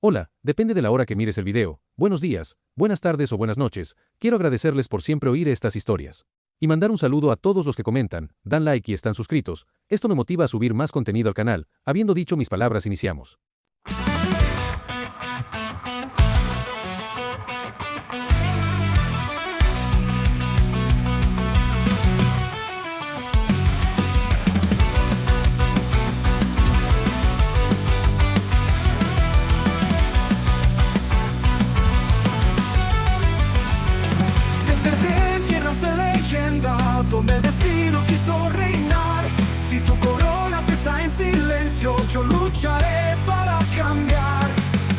Hola, depende de la hora que mires el video. Buenos días, buenas tardes o buenas noches. Quiero agradecerles por siempre oír estas historias. Y mandar un saludo a todos los que comentan, dan like y están suscritos. Esto me motiva a subir más contenido al canal. Habiendo dicho mis palabras, iniciamos. Desperté en tierras de leyenda, donde el destino quiso reinar. Si tu corona pesa en silencio, yo lucharé para cambiar.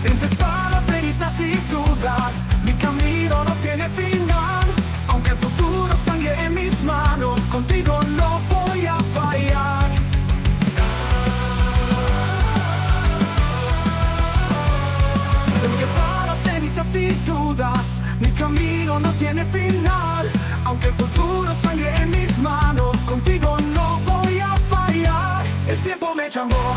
Entre espadas, cenizas y dudas, mi camino no tiene final. Aunque el futuro sangre en mis manos, contigo no voy a fallar. Entre espadas, cenizas y dudas, mi camino no tiene final. Aunque el futuro sangre en mis manos, contigo no voy a fallar. El tiempo me llamó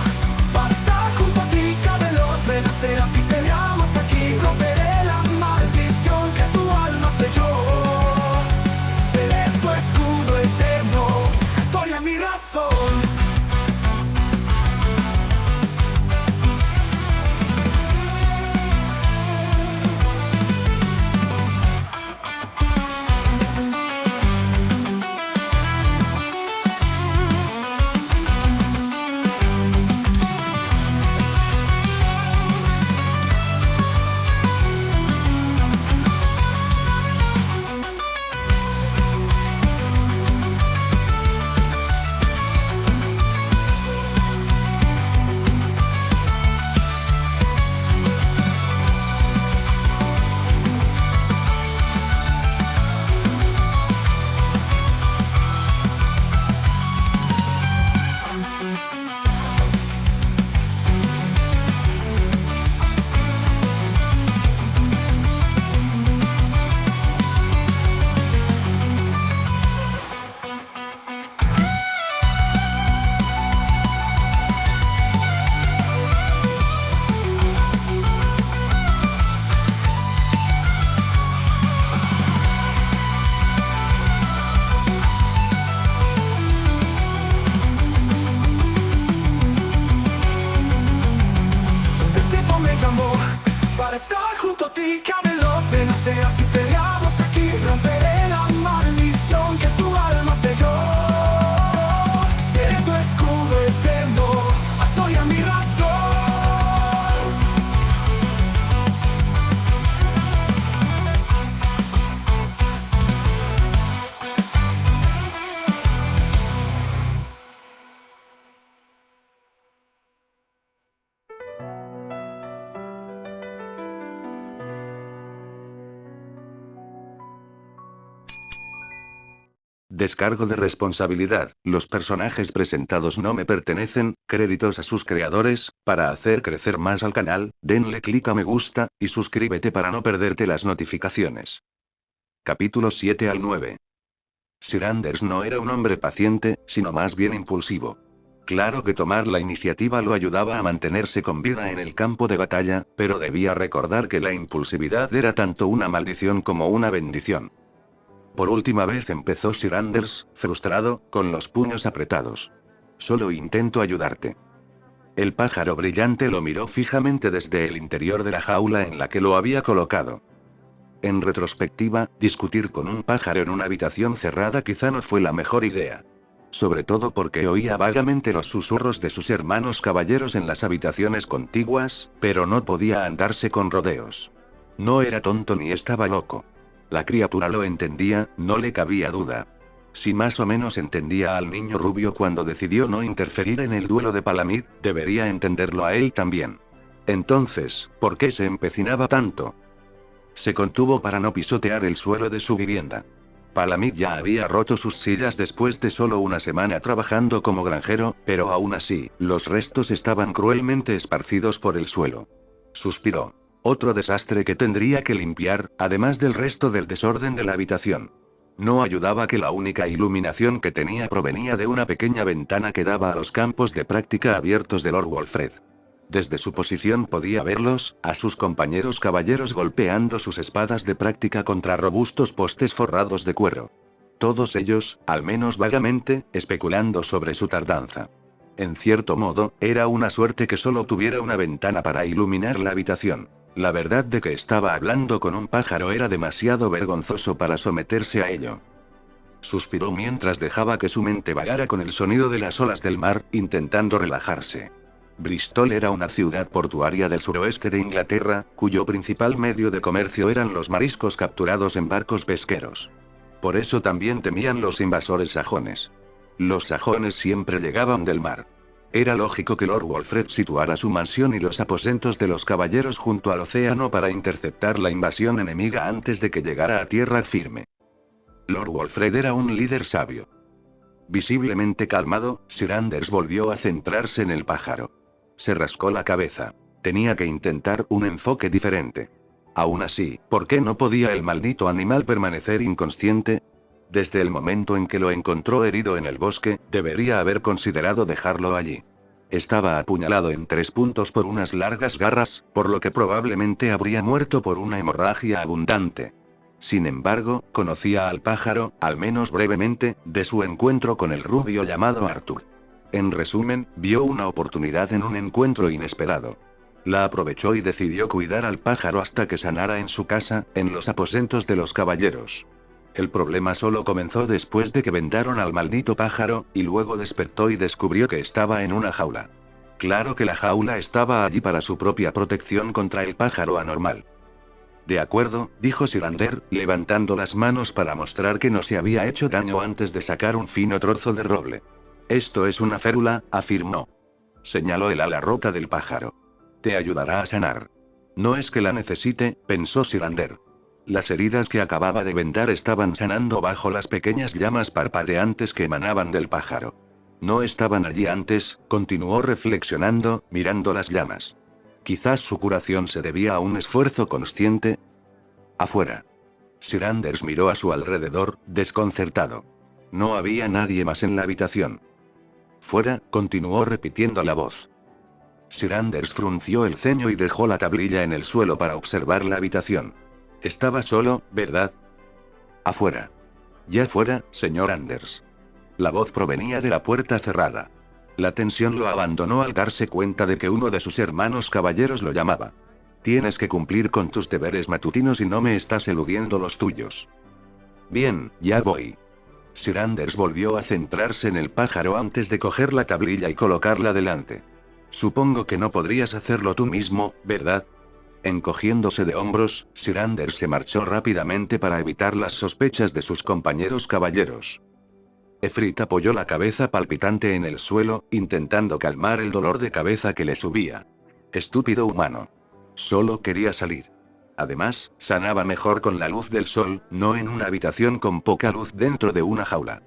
para estar junto a ti, Camelot. Renacerás y peleamos aquí. Romperé la maldición que tu alma selló. Seré tu escudo eterno, victoria mi razón. Para estar junto a ti, Camelot. Renacerás y peleamos aquí. Romperé la maldición que tu alma selló. Seré tu escudo eterno, victoria mi razón. Descargo de responsabilidad. Los personajes presentados no me pertenecen, créditos a sus creadores. Para hacer crecer más al canal, denle clic a me gusta, y suscríbete para no perderte las notificaciones. Capítulos 7 al 9. Sir Anders no era un hombre paciente, sino más bien impulsivo. Claro que tomar la iniciativa lo ayudaba a mantenerse con vida en el campo de batalla, pero debía recordar que la impulsividad era tanto una maldición como una bendición. Por última vez empezó Sir Anders, frustrado, con los puños apretados. Solo intento ayudarte. El pájaro brillante lo miró fijamente desde el interior de la jaula en la que lo había colocado. En retrospectiva, discutir con un pájaro en una habitación cerrada quizá no fue la mejor idea. Sobre todo porque oía vagamente los susurros de sus hermanos caballeros en las habitaciones contiguas, pero no podía andarse con rodeos. No era tonto ni estaba loco. La criatura lo entendía, no le cabía duda. Si más o menos entendía al niño rubio cuando decidió no interferir en el duelo de Palamid, debería entenderlo a él también. Entonces, ¿por qué se empecinaba tanto? Se contuvo para no pisotear el suelo de su vivienda. Palamid ya había roto sus sillas después de solo una semana trabajando como granjero, pero aún así, los restos estaban cruelmente esparcidos por el suelo. Suspiró. Otro desastre que tendría que limpiar, además del resto del desorden de la habitación. No ayudaba que la única iluminación que tenía provenía de una pequeña ventana que daba a los campos de práctica abiertos de Lord Wolfred. Desde su posición podía verlos, a sus compañeros caballeros golpeando sus espadas de práctica contra robustos postes forrados de cuero. Todos ellos, al menos vagamente, especulando sobre su tardanza. En cierto modo, era una suerte que solo tuviera una ventana para iluminar la habitación. La verdad de que estaba hablando con un pájaro era demasiado vergonzoso para someterse a ello. Suspiró mientras dejaba que su mente vagara con el sonido de las olas del mar, intentando relajarse. Bristol era una ciudad portuaria del suroeste de Inglaterra, cuyo principal medio de comercio eran los mariscos capturados en barcos pesqueros. Por eso también temían los invasores sajones. Los sajones siempre llegaban del mar. Era lógico que Lord Wolfred situara su mansión y los aposentos de los caballeros junto al océano para interceptar la invasión enemiga antes de que llegara a tierra firme. Lord Wolfred era un líder sabio. Visiblemente calmado, Sir Anders volvió a centrarse en el pájaro. Se rascó la cabeza. Tenía que intentar un enfoque diferente. Aún así, ¿por qué no podía el maldito animal permanecer inconsciente? Desde el momento en que lo encontró herido en el bosque, debería haber considerado dejarlo allí. Estaba apuñalado en 3 puntos por unas largas garras, por lo que probablemente habría muerto por una hemorragia abundante. Sin embargo, conocía al pájaro, al menos brevemente, de su encuentro con el rubio llamado Arthur. En resumen, vio una oportunidad en un encuentro inesperado. La aprovechó y decidió cuidar al pájaro hasta que sanara en su casa, en los aposentos de los caballeros. El problema solo comenzó después de que vendaron al maldito pájaro, y luego despertó y descubrió que estaba en una jaula. Claro que la jaula estaba allí para su propia protección contra el pájaro anormal. De acuerdo, dijo Sir Anders, levantando las manos para mostrar que no se había hecho daño antes de sacar un fino trozo de roble. Esto es una férula, afirmó. Señaló el ala rota del pájaro. Te ayudará a sanar. No es que la necesite, pensó Sir Anders. Las heridas que acababa de vendar estaban sanando bajo las pequeñas llamas parpadeantes que emanaban del pájaro. No estaban allí antes, continuó reflexionando, mirando las llamas. Quizás su curación se debía a un esfuerzo consciente. Afuera. Sir Anders miró a su alrededor, desconcertado. No había nadie más en la habitación. Fuera, continuó repitiendo la voz. Sir Anders frunció el ceño y dejó la tablilla en el suelo para observar la habitación. Estaba solo, ¿verdad? Afuera. Ya fuera, señor Anders. La voz provenía de la puerta cerrada. La tensión lo abandonó al darse cuenta de que uno de sus hermanos caballeros lo llamaba. Tienes que cumplir con tus deberes matutinos y no me estás eludiendo los tuyos. Bien, ya voy. Sir Anders volvió a centrarse en el pájaro antes de coger la tablilla y colocarla delante. Supongo que no podrías hacerlo tú mismo, ¿verdad? Encogiéndose de hombros, Sir Anders se marchó rápidamente para evitar las sospechas de sus compañeros caballeros. Efrit apoyó la cabeza palpitante en el suelo, intentando calmar el dolor de cabeza que le subía. Estúpido humano. Solo quería salir. Además, sanaba mejor con la luz del sol, no en una habitación con poca luz dentro de una jaula.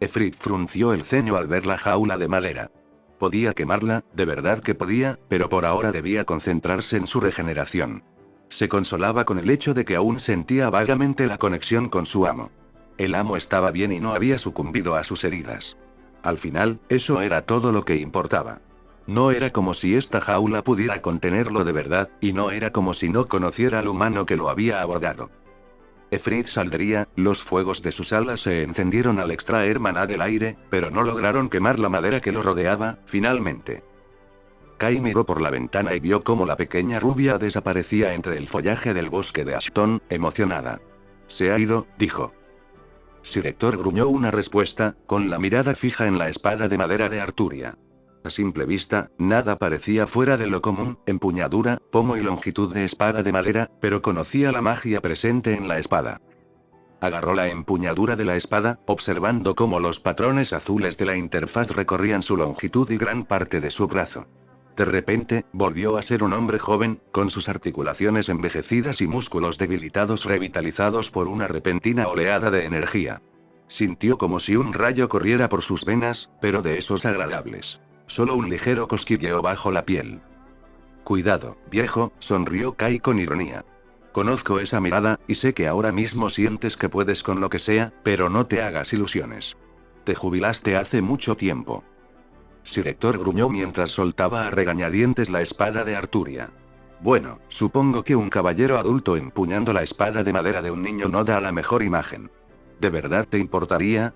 Efrit frunció el ceño al ver la jaula de madera. Podía quemarla, de verdad que podía, pero por ahora debía concentrarse en su regeneración. Se consolaba con el hecho de que aún sentía vagamente la conexión con su amo. El amo estaba bien y no había sucumbido a sus heridas. Al final, eso era todo lo que importaba. No era como si esta jaula pudiera contenerlo de verdad, y no era como si no conociera al humano que lo había abordado. Efrit saldría, los fuegos de sus alas se encendieron al extraer maná del aire, pero no lograron quemar la madera que lo rodeaba, finalmente. Kai miró por la ventana y vio cómo la pequeña rubia desaparecía entre el follaje del bosque de Ashton, emocionada. Se ha ido, dijo. Sir Hector gruñó una respuesta, con la mirada fija en la espada de madera de Arturia. A simple vista, nada parecía fuera de lo común, empuñadura, pomo y longitud de espada de madera, pero conocía la magia presente en la espada. Agarró la empuñadura de la espada, observando cómo los patrones azules de la interfaz recorrían su longitud y gran parte de su brazo. De repente, volvió a ser un hombre joven, con sus articulaciones envejecidas y músculos debilitados revitalizados por una repentina oleada de energía. Sintió como si un rayo corriera por sus venas, pero de esos agradables. Solo un ligero cosquilleo bajo la piel. Cuidado, viejo, sonrió Kai con ironía. Conozco esa mirada, y sé que ahora mismo sientes que puedes con lo que sea, pero no te hagas ilusiones. Te jubilaste hace mucho tiempo. Sir Hector gruñó mientras soltaba a regañadientes la espada de Arturia. Bueno, supongo que un caballero adulto empuñando la espada de madera de un niño no da la mejor imagen. ¿De verdad te importaría?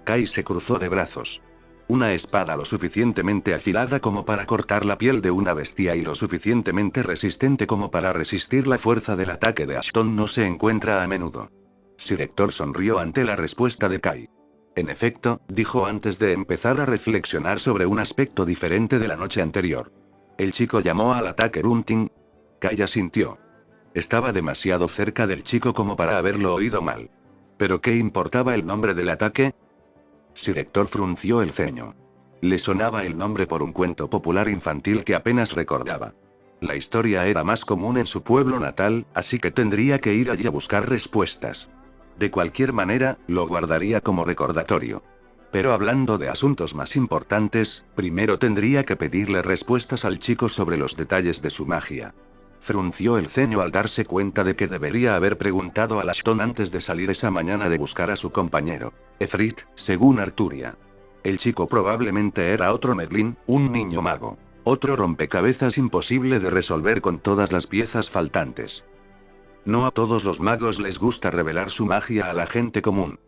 Kai se cruzó de brazos. Una espada lo suficientemente afilada como para cortar la piel de una bestia y lo suficientemente resistente como para resistir la fuerza del ataque de Ashton no se encuentra a menudo. Sir Hector sonrió ante la respuesta de Kai. En efecto, dijo antes de empezar a reflexionar sobre un aspecto diferente de la noche anterior. El chico llamó al ataque Runting. Kai asintió. Estaba demasiado cerca del chico como para haberlo oído mal. ¿Pero qué importaba el nombre del ataque? Sir Hector frunció el ceño. Le sonaba el nombre por un cuento popular infantil que apenas recordaba. La historia era más común en su pueblo natal, así que tendría que ir allí a buscar respuestas. De cualquier manera, lo guardaría como recordatorio. Pero hablando de asuntos más importantes, primero tendría que pedirle respuestas al chico sobre los detalles de su magia. Frunció el ceño al darse cuenta de que debería haber preguntado a Ashton antes de salir esa mañana de buscar a su compañero, Efrit, según Arturia. El chico probablemente era otro Merlin, un niño mago. Otro rompecabezas imposible de resolver con todas las piezas faltantes. No a todos los magos les gusta revelar su magia a la gente común.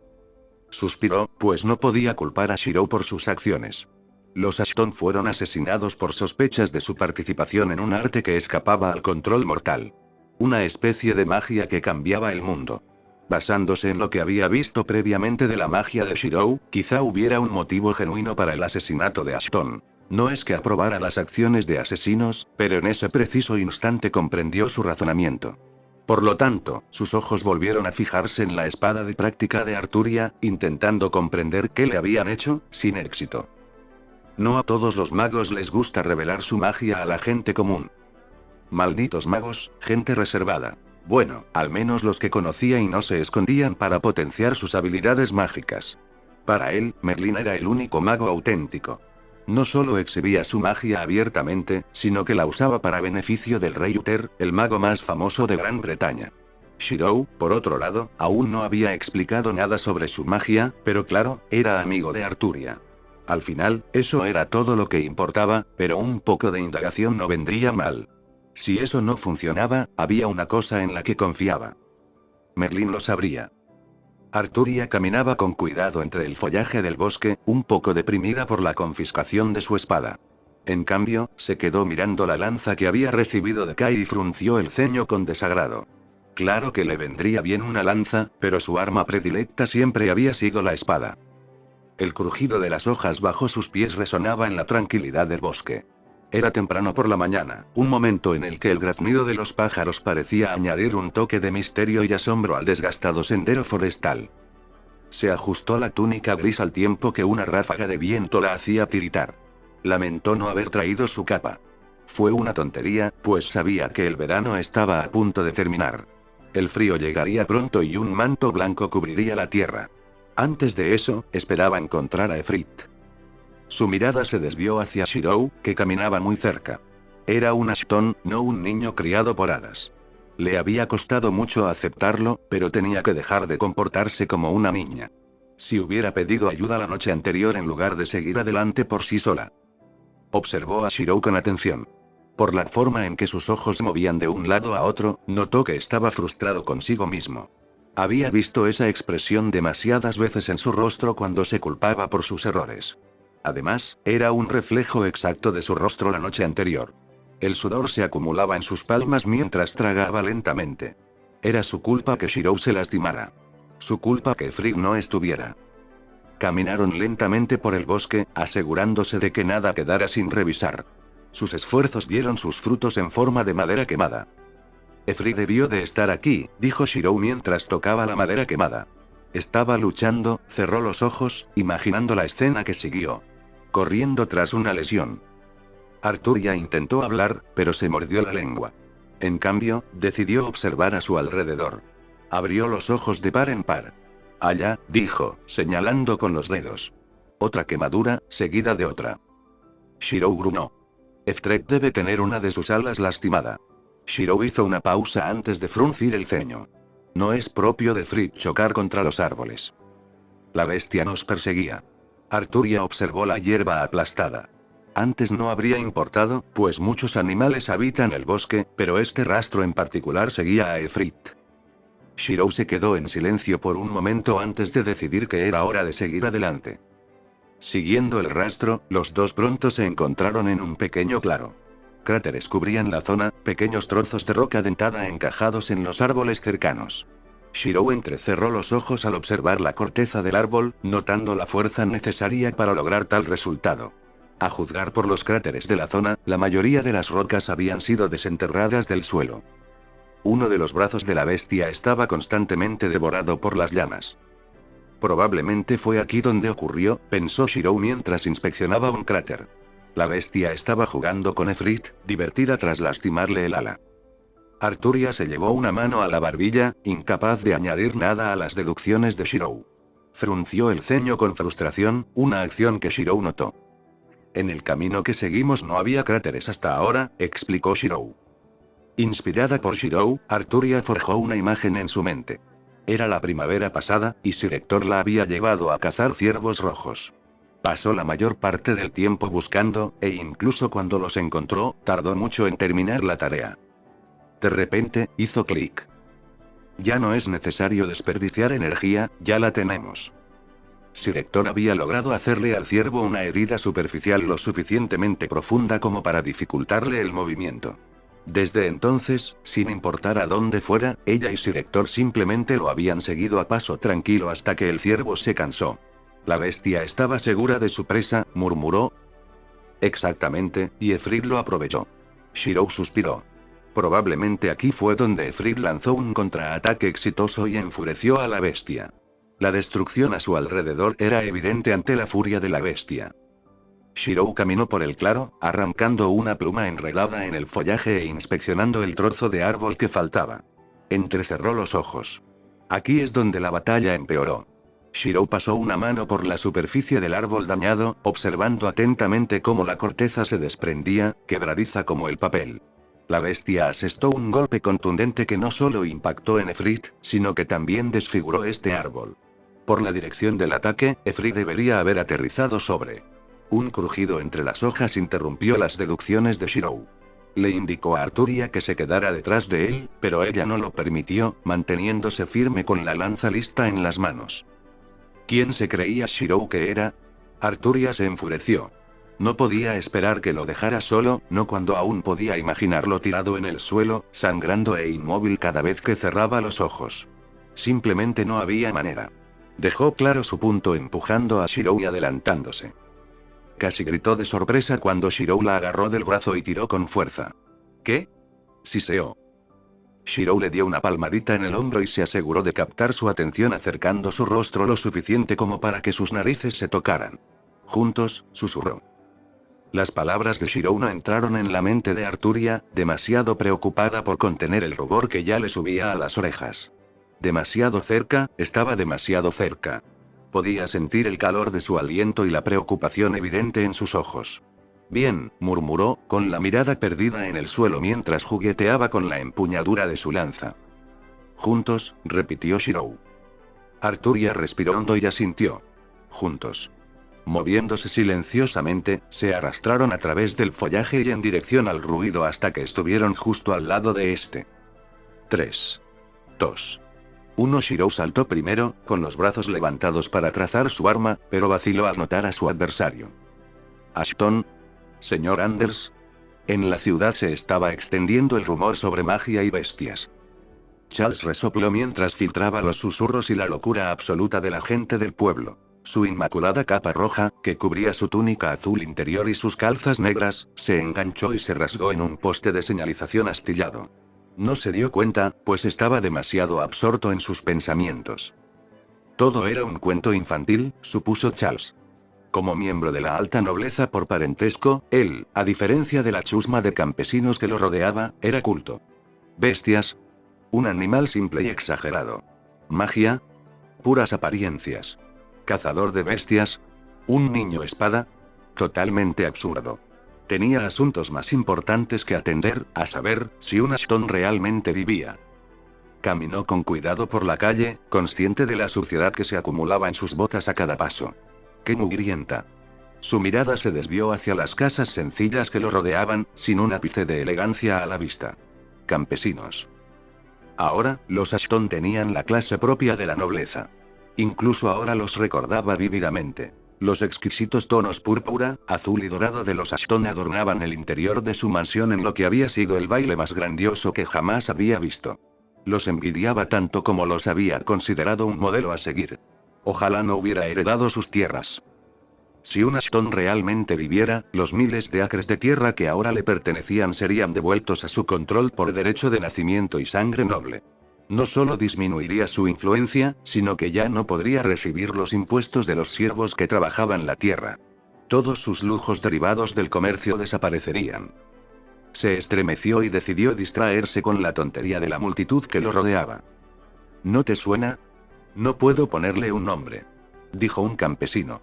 Suspiró, pues no podía culpar a Shiro por sus acciones. Los Ashton fueron asesinados por sospechas de su participación en un arte que escapaba al control mortal. Una especie de magia que cambiaba el mundo. Basándose en lo que había visto previamente de la magia de Shiro, quizá hubiera un motivo genuino para el asesinato de Ashton. No es que aprobara las acciones de asesinos, pero en ese preciso instante comprendió su razonamiento. Por lo tanto, sus ojos volvieron a fijarse en la espada de práctica de Arturia, intentando comprender qué le habían hecho, sin éxito. No a todos los magos les gusta revelar su magia a la gente común. Malditos magos, gente reservada. Bueno, al menos los que conocía y no se escondían para potenciar sus habilidades mágicas. Para él, Merlin era el único mago auténtico. No solo exhibía su magia abiertamente, sino que la usaba para beneficio del rey Uther, el mago más famoso de Gran Bretaña. Shiro, por otro lado, aún no había explicado nada sobre su magia, pero claro, era amigo de Arturia. Al final, eso era todo lo que importaba, pero un poco de indagación no vendría mal. Si eso no funcionaba, había una cosa en la que confiaba. Merlin lo sabría. Arturia caminaba con cuidado entre el follaje del bosque, un poco deprimida por la confiscación de su espada. En cambio, se quedó mirando la lanza que había recibido de Kai y frunció el ceño con desagrado. Claro que le vendría bien una lanza, pero su arma predilecta siempre había sido la espada. El crujido de las hojas bajo sus pies resonaba en la tranquilidad del bosque. Era temprano por la mañana, un momento en el que el graznido de los pájaros parecía añadir un toque de misterio y asombro al desgastado sendero forestal. Se ajustó la túnica gris al tiempo que una ráfaga de viento la hacía tiritar. Lamentó no haber traído su capa. Fue una tontería, pues sabía que el verano estaba a punto de terminar. El frío llegaría pronto y un manto blanco cubriría la tierra. Antes de eso, esperaba encontrar a Efrit. Su mirada se desvió hacia Shiro, que caminaba muy cerca. Era un Ashton, no un niño criado por hadas. Le había costado mucho aceptarlo, pero tenía que dejar de comportarse como una niña. Si hubiera pedido ayuda la noche anterior en lugar de seguir adelante por sí sola. Observó a Shiro con atención. Por la forma en que sus ojos movían de un lado a otro, notó que estaba frustrado consigo mismo. Había visto esa expresión demasiadas veces en su rostro cuando se culpaba por sus errores. Además, era un reflejo exacto de su rostro la noche anterior. El sudor se acumulaba en sus palmas mientras tragaba lentamente. Era su culpa que Shiro se lastimara. Su culpa que Frigg no estuviera. Caminaron lentamente por el bosque, asegurándose de que nada quedara sin revisar. Sus esfuerzos dieron sus frutos en forma de madera quemada. Efrit debió de estar aquí, dijo Shiro mientras tocaba la madera quemada. Estaba luchando, cerró los ojos, imaginando la escena que siguió. Corriendo tras una lesión. Arturia intentó hablar, pero se mordió la lengua. En cambio, decidió observar a su alrededor. Abrió los ojos de par en par. Allá, dijo, señalando con los dedos. Otra quemadura, seguida de otra. Shiro gruñó. Efrit debe tener una de sus alas lastimada. Shiro hizo una pausa antes de fruncir el ceño. No es propio de Efrit chocar contra los árboles. La bestia nos perseguía. Arturia observó la hierba aplastada. Antes no habría importado, pues muchos animales habitan el bosque, pero este rastro en particular seguía a Efrit. Shirou se quedó en silencio por un momento antes de decidir que era hora de seguir adelante. Siguiendo el rastro, los dos pronto se encontraron en un pequeño claro. Cráteres cubrían la zona, pequeños trozos de roca dentada encajados en los árboles cercanos. Shirou entrecerró los ojos al observar la corteza del árbol, notando la fuerza necesaria para lograr tal resultado. A juzgar por los cráteres de la zona, la mayoría de las rocas habían sido desenterradas del suelo. Uno de los brazos de la bestia estaba constantemente devorado por las llamas. Probablemente fue aquí donde ocurrió, pensó Shirou mientras inspeccionaba un cráter. La bestia estaba jugando con Efrit, divertida tras lastimarle el ala. Arturia se llevó una mano a la barbilla, incapaz de añadir nada a las deducciones de Shirou. Frunció el ceño con frustración, una acción que Shirou notó. En el camino que seguimos no había cráteres hasta ahora, explicó Shirou. Inspirada por Shirou, Arturia forjó una imagen en su mente. Era la primavera pasada, y Sir Hector la había llevado a cazar ciervos rojos. Pasó la mayor parte del tiempo buscando, e incluso cuando los encontró, tardó mucho en terminar la tarea. De repente, hizo clic. Ya no es necesario desperdiciar energía, ya la tenemos. Sir Hector había logrado hacerle al ciervo una herida superficial lo suficientemente profunda como para dificultarle el movimiento. Desde entonces, sin importar a dónde fuera, ella y Sir Hector simplemente lo habían seguido a paso tranquilo hasta que el ciervo se cansó. La bestia estaba segura de su presa, murmuró. Exactamente, y Efrit lo aprovechó. Shirou suspiró. Probablemente aquí fue donde Efrit lanzó un contraataque exitoso y enfureció a la bestia. La destrucción a su alrededor era evidente ante la furia de la bestia. Shirou caminó por el claro, arrancando una pluma enredada en el follaje e inspeccionando el trozo de árbol que faltaba. Entrecerró los ojos. Aquí es donde la batalla empeoró. Shirou pasó una mano por la superficie del árbol dañado, observando atentamente cómo la corteza se desprendía, quebradiza como el papel. La bestia asestó un golpe contundente que no solo impactó en Efrit, sino que también desfiguró este árbol. Por la dirección del ataque, Efrit debería haber aterrizado sobre. Un crujido entre las hojas interrumpió las deducciones de Shirou. Le indicó a Arturia que se quedara detrás de él, pero ella no lo permitió, manteniéndose firme con la lanza lista en las manos. ¿Quién se creía Shirou que era? Arturia se enfureció. No podía esperar que lo dejara solo, no cuando aún podía imaginarlo tirado en el suelo, sangrando e inmóvil cada vez que cerraba los ojos. Simplemente no había manera. Dejó claro su punto empujando a Shirou y adelantándose. Casi gritó de sorpresa cuando Shirou la agarró del brazo y tiró con fuerza. ¿Qué? Siseó. Shirou le dio una palmadita en el hombro y se aseguró de captar su atención acercando su rostro lo suficiente como para que sus narices se tocaran. Juntos, susurró. Las palabras de Shirou no entraron en la mente de Arturia, demasiado preocupada por contener el rubor que ya le subía a las orejas. Demasiado cerca, estaba demasiado cerca. Podía sentir el calor de su aliento y la preocupación evidente en sus ojos. Bien, murmuró, con la mirada perdida en el suelo mientras jugueteaba con la empuñadura de su lanza. Juntos, repitió Shirou. Arturia respiró hondo y asintió. Juntos. Moviéndose silenciosamente, se arrastraron a través del follaje y en dirección al ruido hasta que estuvieron justo al lado de este. 3. 2. 1. Shirou saltó primero, con los brazos levantados para trazar su arma, pero vaciló al notar a su adversario. Ashton. Señor Anders. En la ciudad se estaba extendiendo el rumor sobre magia y bestias. Charles resopló mientras filtraba los susurros y la locura absoluta de la gente del pueblo. Su inmaculada capa roja, que cubría su túnica azul interior y sus calzas negras, se enganchó y se rasgó en un poste de señalización astillado. No se dio cuenta, pues estaba demasiado absorto en sus pensamientos. Todo era un cuento infantil, supuso Charles. Como miembro de la alta nobleza por parentesco, él, a diferencia de la chusma de campesinos que lo rodeaba, era culto. Bestias. Un animal simple y exagerado. Magia. Puras apariencias. Cazador de bestias. Un niño espada. Totalmente absurdo. Tenía asuntos más importantes que atender, a saber, si un Ashton realmente vivía. Caminó con cuidado por la calle, consciente de la suciedad que se acumulaba en sus botas a cada paso. ¡Qué mugrienta! Su mirada se desvió hacia las casas sencillas que lo rodeaban, sin un ápice de elegancia a la vista. Campesinos. Ahora, los Ashton tenían la clase propia de la nobleza. Incluso ahora los recordaba vívidamente. Los exquisitos tonos púrpura, azul y dorado de los Ashton adornaban el interior de su mansión en lo que había sido el baile más grandioso que jamás había visto. Los envidiaba tanto como los había considerado un modelo a seguir. Ojalá no hubiera heredado sus tierras. Si un Ashton realmente viviera, los miles de acres de tierra que ahora le pertenecían serían devueltos a su control por derecho de nacimiento y sangre noble. No solo disminuiría su influencia, sino que ya no podría recibir los impuestos de los siervos que trabajaban la tierra. Todos sus lujos derivados del comercio desaparecerían. Se estremeció y decidió distraerse con la tontería de la multitud que lo rodeaba. ¿No te suena? No puedo ponerle un nombre, dijo un campesino.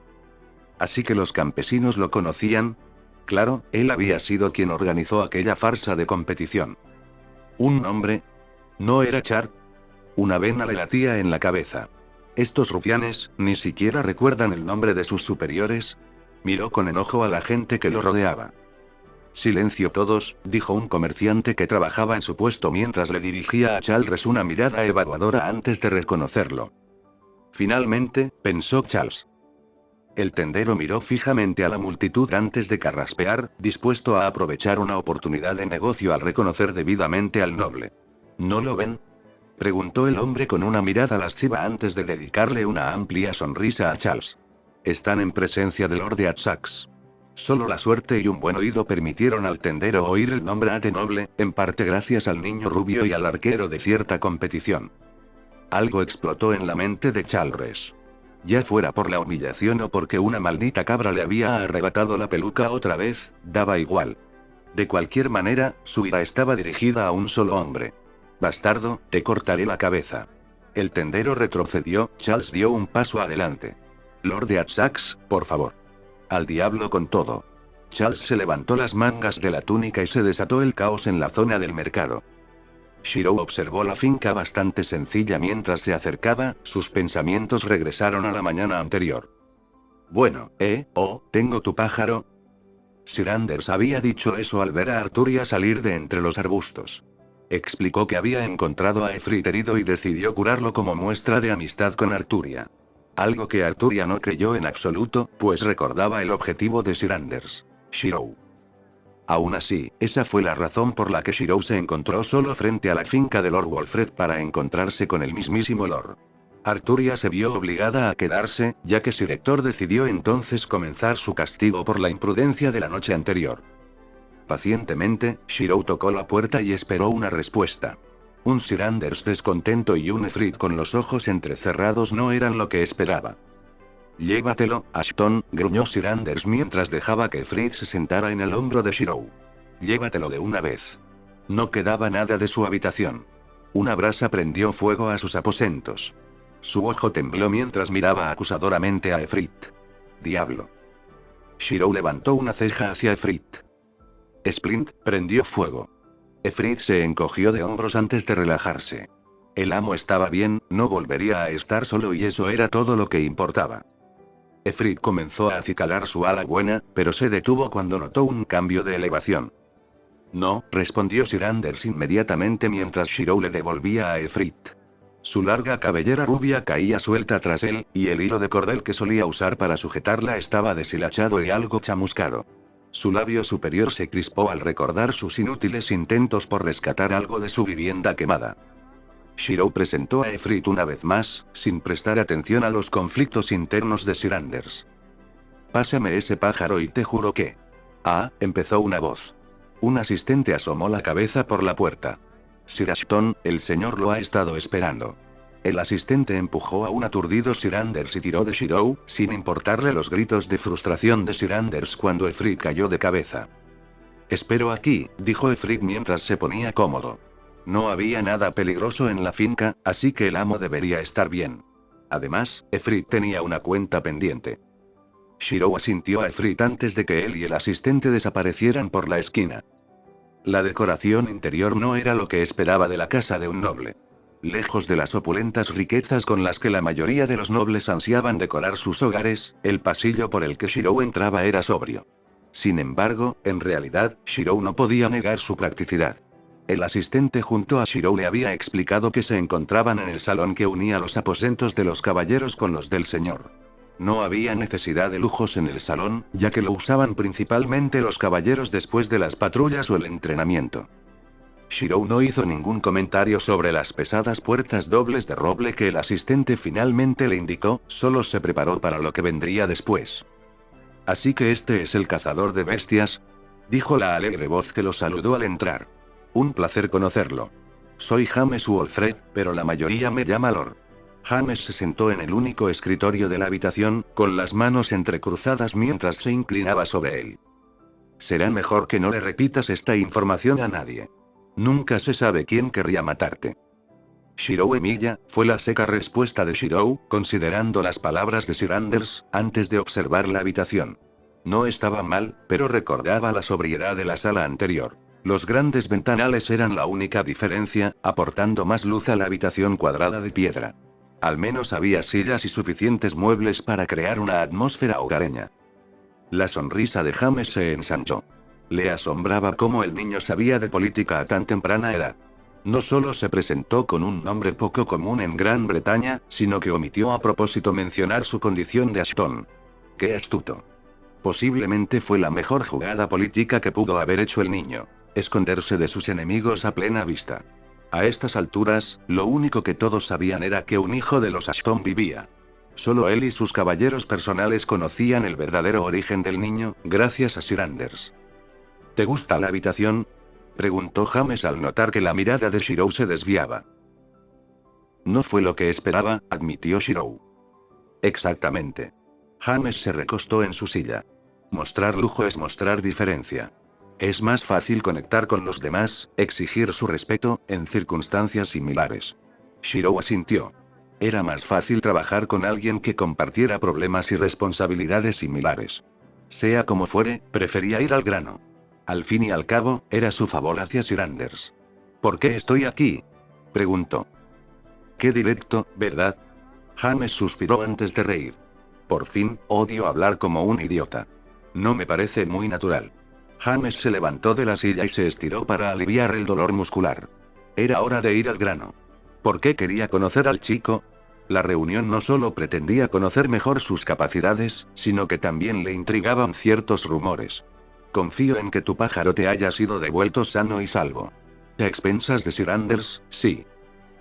Así que los campesinos lo conocían. Claro, él había sido quien organizó aquella farsa de competición. ¿Un nombre? ¿No era Char? Una vena le latía en la cabeza. ¿Estos rufianes ni siquiera recuerdan el nombre de sus superiores? Miró con enojo a la gente que lo rodeaba. Silencio todos, dijo un comerciante que trabajaba en su puesto mientras le dirigía a Charles una mirada evaluadora antes de reconocerlo. Finalmente, pensó Charles. El tendero miró fijamente a la multitud antes de carraspear, dispuesto a aprovechar una oportunidad de negocio al reconocer debidamente al noble. ¿No lo ven?, preguntó el hombre con una mirada lasciva antes de dedicarle una amplia sonrisa a Charles. Están en presencia del Lord de Atsax. Solo la suerte y un buen oído permitieron al tendero oír el nombre de noble, en parte gracias al niño rubio y al arquero de cierta competición. Algo explotó en la mente de Charles. Ya fuera por la humillación o porque una maldita cabra le había arrebatado la peluca otra vez, daba igual. De cualquier manera, su ira estaba dirigida a un solo hombre. Bastardo, te cortaré la cabeza. El tendero retrocedió, Charles dio un paso adelante. Lord de Atsax, por favor. Al diablo con todo. Charles se levantó las mangas de la túnica y se desató el caos en la zona del mercado. Shirou observó la finca bastante sencilla mientras se acercaba, sus pensamientos regresaron a la mañana anterior. Bueno, tengo tu pájaro. Sir Anders había dicho eso al ver a Arturia salir de entre los arbustos. Explicó que había encontrado a Efrit herido y decidió curarlo como muestra de amistad con Arturia. Algo que Arturia no creyó en absoluto, pues recordaba el objetivo de Sir Anders, Shirou. Aún así, esa fue la razón por la que Shirou se encontró solo frente a la finca de Lord Wolfred para encontrarse con el mismísimo Lord. Arturia se vio obligada a quedarse, ya que Sir Hector decidió entonces comenzar su castigo por la imprudencia de la noche anterior. Pacientemente, Shirou tocó la puerta y esperó una respuesta. Un Sir Anders descontento y un Efrit con los ojos entrecerrados no eran lo que esperaba. Llévatelo, Ashton, gruñó Sir Anders mientras dejaba que Efrit se sentara en el hombro de Shirou. Llévatelo de una vez. No quedaba nada de su habitación. Una brasa prendió fuego a sus aposentos. Su ojo tembló mientras miraba acusadoramente a Efrit. Diablo. Shirou levantó una ceja hacia Efrit. Splint, prendió fuego. Efrit se encogió de hombros antes de relajarse. El amo estaba bien, no volvería a estar solo y eso era todo lo que importaba. Efrit comenzó a acicalar su ala buena, pero se detuvo cuando notó un cambio de elevación. No, respondió Sir Anders inmediatamente mientras Shirou le devolvía a Efrit. Su larga cabellera rubia caía suelta tras él, y el hilo de cordel que solía usar para sujetarla estaba deshilachado y algo chamuscado. Su labio superior se crispó al recordar sus inútiles intentos por rescatar algo de su vivienda quemada. Shirou presentó a Efrit una vez más, sin prestar atención a los conflictos internos de Sir Anders. Pásame ese pájaro y te juro que... empezó una voz. Un asistente asomó la cabeza por la puerta. Sir Ashton, el señor lo ha estado esperando. El asistente empujó a un aturdido Sir Anders y tiró de Shirou, sin importarle los gritos de frustración de Sir Anders cuando Efrit cayó de cabeza. Espero aquí, dijo Efrit mientras se ponía cómodo. No había nada peligroso en la finca, así que el amo debería estar bien. Además, Efrit tenía una cuenta pendiente. Shirou asintió a Efrit antes de que él y el asistente desaparecieran por la esquina. La decoración interior no era lo que esperaba de la casa de un noble. Lejos de las opulentas riquezas con las que la mayoría de los nobles ansiaban decorar sus hogares, el pasillo por el que Shirou entraba era sobrio. Sin embargo, en realidad, Shirou no podía negar su practicidad. El asistente junto a Shirou le había explicado que se encontraban en el salón que unía los aposentos de los caballeros con los del señor. No había necesidad de lujos en el salón, ya que lo usaban principalmente los caballeros después de las patrullas o el entrenamiento. Shirou no hizo ningún comentario sobre las pesadas puertas dobles de roble que el asistente finalmente le indicó, solo se preparó para lo que vendría después. «Así que este es el cazador de bestias», dijo la alegre voz que lo saludó al entrar. «Un placer conocerlo. Soy James Wolfred, pero la mayoría me llama Lord». James se sentó en el único escritorio de la habitación, con las manos entrecruzadas mientras se inclinaba sobre él. «Será mejor que no le repitas esta información a nadie. Nunca se sabe quién querría matarte». «Shirou Emilia», fue la seca respuesta de Shirou, considerando las palabras de Sir Anders, antes de observar la habitación. No estaba mal, pero recordaba la sobriedad de la sala anterior. Los grandes ventanales eran la única diferencia, aportando más luz a la habitación cuadrada de piedra. Al menos había sillas y suficientes muebles para crear una atmósfera hogareña. La sonrisa de James se ensanchó. Le asombraba cómo el niño sabía de política a tan temprana edad. No solo se presentó con un nombre poco común en Gran Bretaña, sino que omitió a propósito mencionar su condición de Ashton. ¡Qué astuto! Posiblemente fue la mejor jugada política que pudo haber hecho el niño. Esconderse de sus enemigos a plena vista. A estas alturas, lo único que todos sabían era que un hijo de los Ashton vivía. Solo él y sus caballeros personales conocían el verdadero origen del niño, gracias a Sir Anders. «¿Te gusta la habitación?», preguntó James al notar que la mirada de Shirou se desviaba. «No fue lo que esperaba», admitió Shirou. «Exactamente». James se recostó en su silla. Mostrar lujo es mostrar diferencia. Es más fácil conectar con los demás, exigir su respeto, en circunstancias similares. Shirou asintió. Era más fácil trabajar con alguien que compartiera problemas y responsabilidades similares. Sea como fuere, prefería ir al grano. Al fin y al cabo, era su favor hacia Sir Anders. «¿Por qué estoy aquí?», preguntó. «Qué directo, ¿verdad?». James suspiró antes de reír. «Por fin, odio hablar como un idiota. No me parece muy natural». James se levantó de la silla y se estiró para aliviar el dolor muscular. Era hora de ir al grano. ¿Por qué quería conocer al chico? La reunión no solo pretendía conocer mejor sus capacidades, sino que también le intrigaban ciertos rumores. «Confío en que tu pájaro te haya sido devuelto sano y salvo». «A expensas de Sir Anders, sí».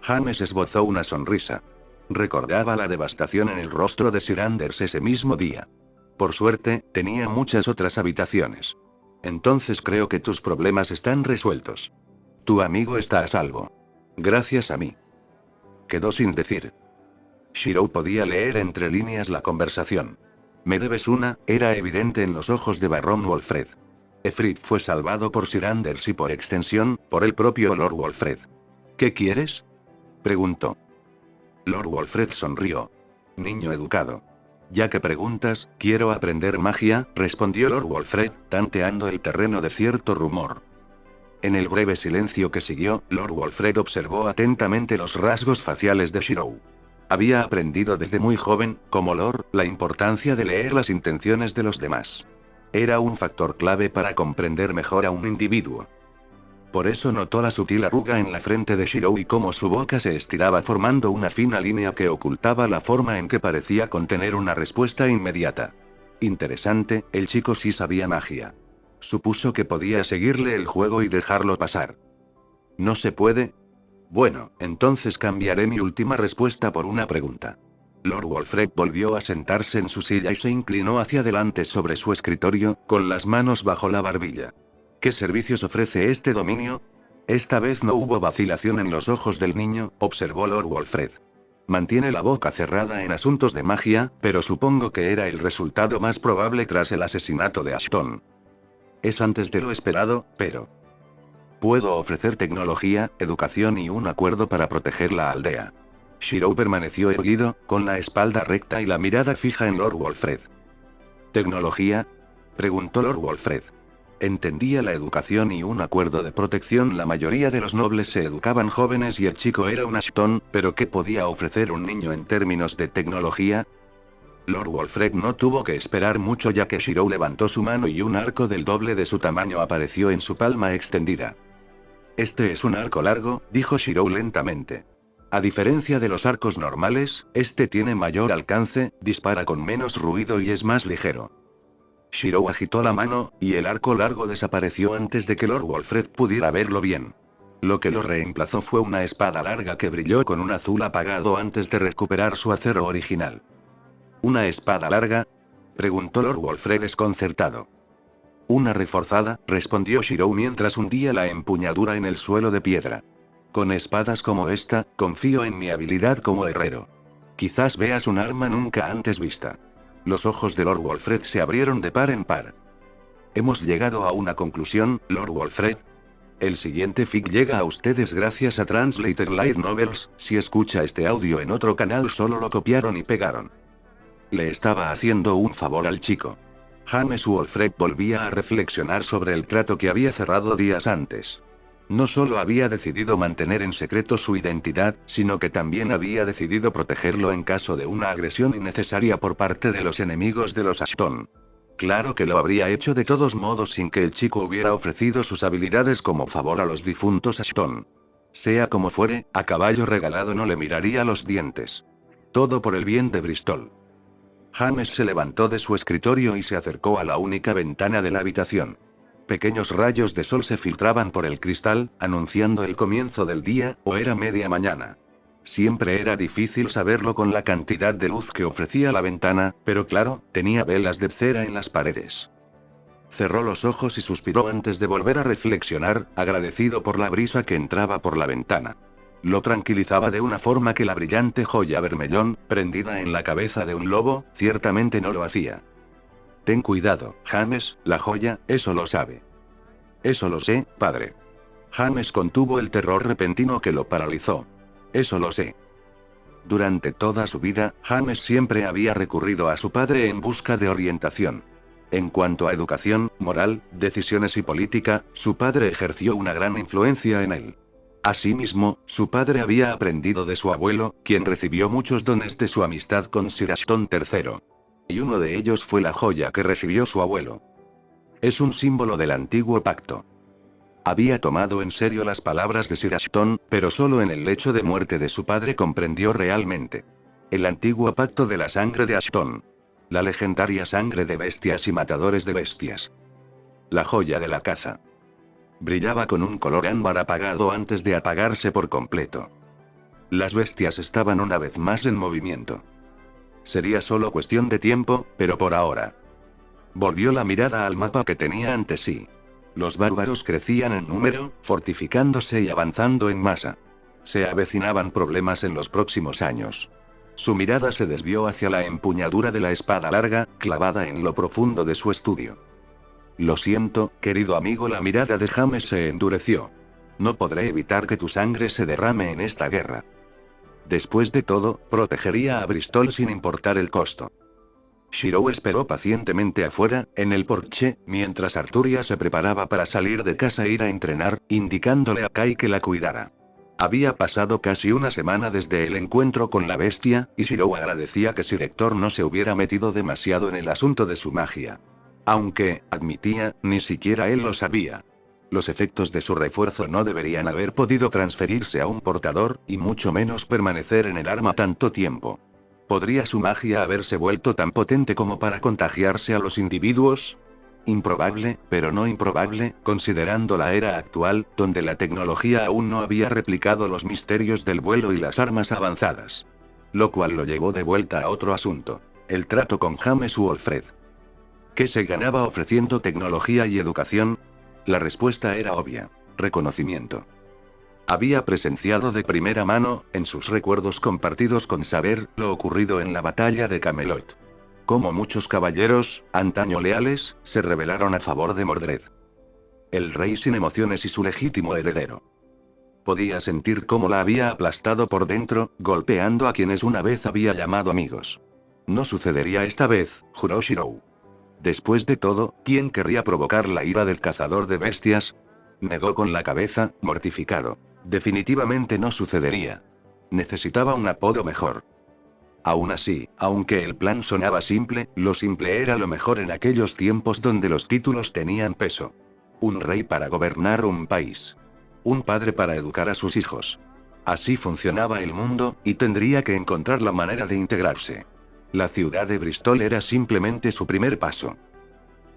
James esbozó una sonrisa. Recordaba la devastación en el rostro de Sir Anders ese mismo día. Por suerte, tenía muchas otras habitaciones. «Entonces creo que tus problemas están resueltos. Tu amigo está a salvo. Gracias a mí». Quedó sin decir. Shirou podía leer entre líneas la conversación. «Me debes una», era evidente en los ojos de Barón Wolfred. Efrid fue salvado por Sir Anders y por extensión, por el propio Lord Wolfred. «¿Qué quieres?», preguntó. Lord Wolfred sonrió. «Niño educado. Ya que preguntas, quiero aprender magia», respondió Lord Wolfred, tanteando el terreno de cierto rumor. En el breve silencio que siguió, Lord Wolfred observó atentamente los rasgos faciales de Shirou. Había aprendido desde muy joven, como Lord, la importancia de leer las intenciones de los demás. Era un factor clave para comprender mejor a un individuo. Por eso notó la sutil arruga en la frente de Shirou y cómo su boca se estiraba formando una fina línea que ocultaba la forma en que parecía contener una respuesta inmediata. Interesante, el chico sí sabía magia. Supuso que podía seguirle el juego y dejarlo pasar. ¿No se puede? Bueno, entonces cambiaré mi última respuesta por una pregunta. Lord Wolfred volvió a sentarse en su silla y se inclinó hacia adelante sobre su escritorio, con las manos bajo la barbilla. ¿Qué servicios ofrece este dominio? Esta vez no hubo vacilación en los ojos del niño, observó Lord Wolfred. Mantiene la boca cerrada en asuntos de magia, pero supongo que era el resultado más probable tras el asesinato de Ashton. Es antes de lo esperado, pero... Puedo ofrecer tecnología, educación y un acuerdo para proteger la aldea. Shirou permaneció erguido, con la espalda recta y la mirada fija en Lord Wolfred. ¿Tecnología?, preguntó Lord Wolfred. Entendía la educación y un acuerdo de protección. La mayoría de los nobles se educaban jóvenes y el chico era un Ashton, pero ¿qué podía ofrecer un niño en términos de tecnología? Lord Wolfred no tuvo que esperar mucho ya que Shirou levantó su mano y un arco del doble de su tamaño apareció en su palma extendida. Este es un arco largo, dijo Shirou lentamente. A diferencia de los arcos normales, este tiene mayor alcance, dispara con menos ruido y es más ligero. Shirou agitó la mano, y el arco largo desapareció antes de que Lord Wolfred pudiera verlo bien. Lo que lo reemplazó fue una espada larga que brilló con un azul apagado antes de recuperar su acero original. ¿Una espada larga?, preguntó Lord Wolfred desconcertado. Una reforzada, respondió Shirou mientras hundía la empuñadura en el suelo de piedra. Con espadas como esta, confío en mi habilidad como herrero. Quizás veas un arma nunca antes vista. Los ojos de Lord Wolfred se abrieron de par en par. Hemos llegado a una conclusión, Lord Wolfred. El siguiente fic llega a ustedes gracias a Translator Light Novels. Si escucha este audio en otro canal solo lo copiaron y pegaron. Le estaba haciendo un favor al chico. James Wolfred volvía a reflexionar sobre el trato que había cerrado días antes. No solo había decidido mantener en secreto su identidad, sino que también había decidido protegerlo en caso de una agresión innecesaria por parte de los enemigos de los Ashton. Claro que lo habría hecho de todos modos sin que el chico hubiera ofrecido sus habilidades como favor a los difuntos Ashton. Sea como fuere, a caballo regalado no le miraría los dientes. Todo por el bien de Bristol. James se levantó de su escritorio y se acercó a la única ventana de la habitación. Pequeños rayos de sol se filtraban por el cristal, anunciando el comienzo del día, o era media mañana. Siempre era difícil saberlo con la cantidad de luz que ofrecía la ventana, pero claro, tenía velas de cera en las paredes. Cerró los ojos y suspiró antes de volver a reflexionar, agradecido por la brisa que entraba por la ventana. Lo tranquilizaba de una forma que la brillante joya vermellón, prendida en la cabeza de un lobo, ciertamente no lo hacía. Ten cuidado, James, la joya, eso lo sabe. Eso lo sé, padre. James contuvo el terror repentino que lo paralizó. Eso lo sé. Durante toda su vida, James siempre había recurrido a su padre en busca de orientación. En cuanto a educación, moral, decisiones y política, su padre ejerció una gran influencia en él. Asimismo, su padre había aprendido de su abuelo, quien recibió muchos dones de su amistad con Sir Ashton III. Y uno de ellos fue la joya que recibió su abuelo. Es un símbolo del antiguo pacto. Había tomado en serio las palabras de Sir Ashton, pero solo en el lecho de muerte de su padre comprendió realmente. El antiguo pacto de la sangre de Ashton. La legendaria sangre de bestias y matadores de bestias. La joya de la caza. Brillaba con un color ámbar apagado antes de apagarse por completo. Las bestias estaban una vez más en movimiento. Sería solo cuestión de tiempo, pero por ahora. Volvió la mirada al mapa que tenía ante sí. Los bárbaros crecían en número, fortificándose y avanzando en masa. Se avecinaban problemas en los próximos años. Su mirada se desvió hacia la empuñadura de la espada larga, clavada en lo profundo de su estudio. Lo siento, querido amigo, la mirada de James se endureció. No podré evitar que tu sangre se derrame en esta guerra. Después de todo, protegería a Bristol sin importar el costo. Shirou esperó pacientemente afuera, en el porche, mientras Arturia se preparaba para salir de casa e ir a entrenar, indicándole a Kai que la cuidara. Había pasado casi una semana desde el encuentro con la bestia, y Shirou agradecía que Sir Hector no se hubiera metido demasiado en el asunto de su magia. Aunque, admitía, ni siquiera él lo sabía. Los efectos de su refuerzo no deberían haber podido transferirse a un portador, y mucho menos permanecer en el arma tanto tiempo. ¿Podría su magia haberse vuelto tan potente como para contagiarse a los individuos? Improbable, pero no improbable, considerando la era actual, donde la tecnología aún no había replicado los misterios del vuelo y las armas avanzadas. Lo cual lo llevó de vuelta a otro asunto: el trato con James Wolfred. ¿Qué se ganaba ofreciendo tecnología y educación? La respuesta era obvia: reconocimiento. Había presenciado de primera mano, en sus recuerdos compartidos con Saber, lo ocurrido en la batalla de Camelot. Como muchos caballeros, antaño leales, se rebelaron a favor de Mordred. El rey sin emociones y su legítimo heredero. Podía sentir cómo la había aplastado por dentro, golpeando a quienes una vez había llamado amigos. No sucedería esta vez, juró Shirou. Después de todo, ¿quién querría provocar la ira del cazador de bestias? Negó con la cabeza, mortificado. Definitivamente no sucedería. Necesitaba un apodo mejor. Aún así, aunque el plan sonaba simple, lo simple era lo mejor en aquellos tiempos donde los títulos tenían peso. Un rey para gobernar un país. Un padre para educar a sus hijos. Así funcionaba el mundo, y tendría que encontrar la manera de integrarse. La ciudad de Bristol era simplemente su primer paso.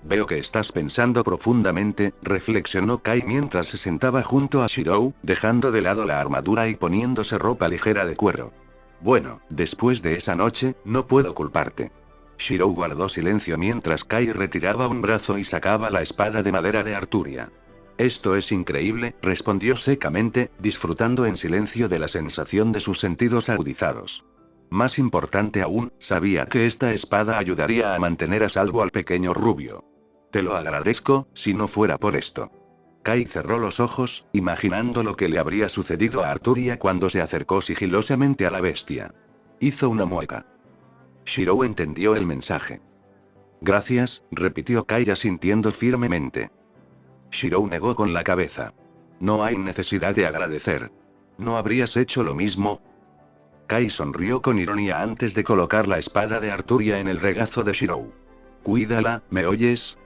Veo que estás pensando profundamente, reflexionó Kai mientras se sentaba junto a Shirou, dejando de lado la armadura y poniéndose ropa ligera de cuero. Bueno, después de esa noche, no puedo culparte. Shirou guardó silencio mientras Kai retiraba un brazo y sacaba la espada de madera de Arturia. Esto es increíble, respondió secamente, disfrutando en silencio de la sensación de sus sentidos agudizados. Más importante aún, sabía que esta espada ayudaría a mantener a salvo al pequeño rubio. Te lo agradezco, si no fuera por esto. Kai cerró los ojos, imaginando lo que le habría sucedido a Arturia cuando se acercó sigilosamente a la bestia. Hizo una mueca. Shirou entendió el mensaje. Gracias, repitió Kai asintiendo firmemente. Shirou negó con la cabeza. No hay necesidad de agradecer. ¿No habrías hecho lo mismo? Kai sonrió con ironía antes de colocar la espada de Arturia en el regazo de Shirou. Cuídala, ¿me oyes?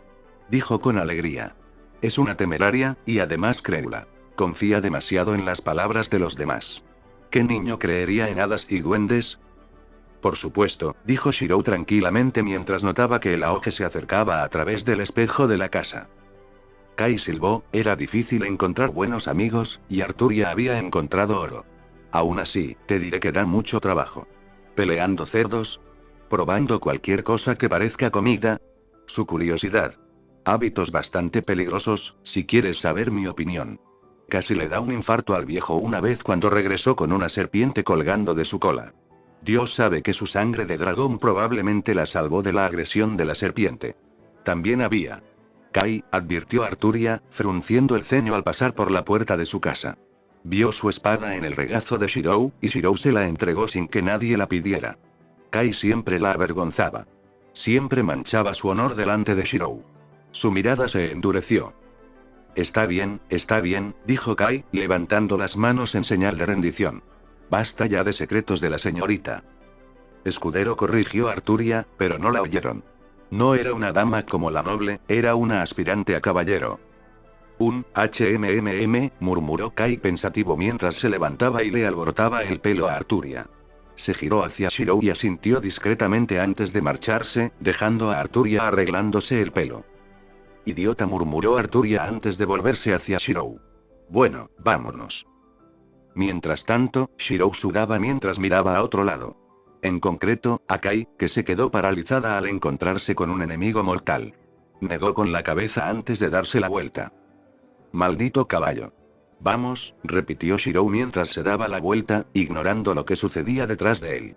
Dijo con alegría. Es una temeraria, y además crédula. Confía demasiado en las palabras de los demás. ¿Qué niño creería en hadas y duendes? Por supuesto, dijo Shirou tranquilamente mientras notaba que el aoje se acercaba a través del espejo de la casa. Kai silbó, era difícil encontrar buenos amigos, y Arturia había encontrado oro. Aún así, te diré que da mucho trabajo. ¿Peleando cerdos? ¿Probando cualquier cosa que parezca comida? Su curiosidad. Hábitos bastante peligrosos, si quieres saber mi opinión. Casi le da un infarto al viejo una vez cuando regresó con una serpiente colgando de su cola. Dios sabe que su sangre de dragón probablemente la salvó de la agresión de la serpiente. También había. Kai, advirtió Arturia, frunciendo el ceño al pasar por la puerta de su casa. Vio su espada en el regazo de Shirou, y Shirou se la entregó sin que nadie la pidiera. Kai siempre la avergonzaba. Siempre manchaba su honor delante de Shirou. Su mirada se endureció. Está bien, dijo Kai, levantando las manos en señal de rendición. Basta ya de secretos de la señorita. Escudero, corrigió Arturia, pero no la oyeron. No era una dama como la noble, era una aspirante a caballero. Un murmuró Kai pensativo mientras se levantaba y le alborotaba el pelo a Arturia. Se giró hacia Shirou y asintió discretamente antes de marcharse, dejando a Arturia arreglándose el pelo. Idiota, murmuró Arturia antes de volverse hacia Shirou. Bueno, vámonos. Mientras tanto, Shirou sudaba mientras miraba a otro lado. En concreto, a Kai, que se quedó paralizada al encontrarse con un enemigo mortal. Negó con la cabeza antes de darse la vuelta. Maldito caballo. Vamos, repitió Shirou mientras se daba la vuelta, ignorando lo que sucedía detrás de él.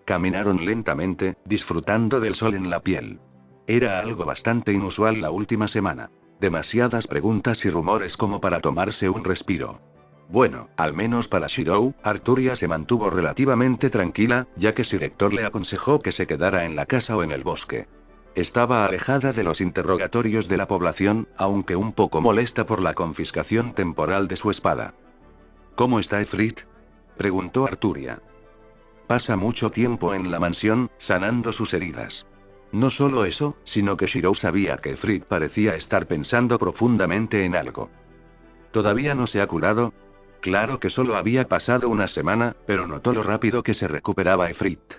Caminaron lentamente, disfrutando del sol en la piel. Era algo bastante inusual la última semana. Demasiadas preguntas y rumores como para tomarse un respiro. Bueno, al menos para Shirou, Arturia se mantuvo relativamente tranquila, ya que su rector le aconsejó que se quedara en la casa o en el bosque. Estaba alejada de los interrogatorios de la población, aunque un poco molesta por la confiscación temporal de su espada. ¿Cómo está Efrit?, preguntó Arturia. Pasa mucho tiempo en la mansión, sanando sus heridas. No solo eso, sino que Shirou sabía que Efrit parecía estar pensando profundamente en algo. ¿Todavía no se ha curado? Claro que solo había pasado una semana, pero notó lo rápido que se recuperaba Efrit.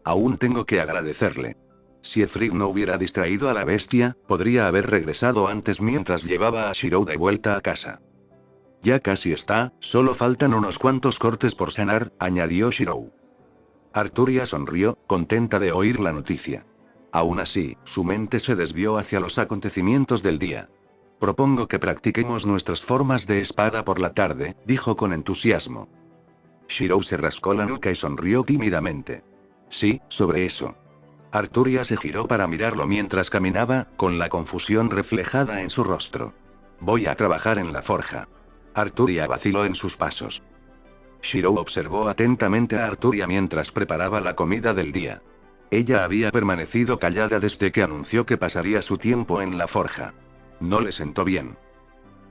Aún tengo que agradecerle. Si Efrit no hubiera distraído a la bestia, podría haber regresado antes mientras llevaba a Shirou de vuelta a casa. Ya casi está, solo faltan unos cuantos cortes por sanar, añadió Shirou. Arturia sonrió, contenta de oír la noticia. Aún así, su mente se desvió hacia los acontecimientos del día. Propongo que practiquemos nuestras formas de espada por la tarde, dijo con entusiasmo. Shirou se rascó la nuca y sonrió tímidamente. Sí, sobre eso. Arturia se giró para mirarlo mientras caminaba, con la confusión reflejada en su rostro. Voy a trabajar en la forja. Arturia vaciló en sus pasos. Shirou observó atentamente a Arturia mientras preparaba la comida del día. Ella había permanecido callada desde que anunció que pasaría su tiempo en la forja. No le sentó bien.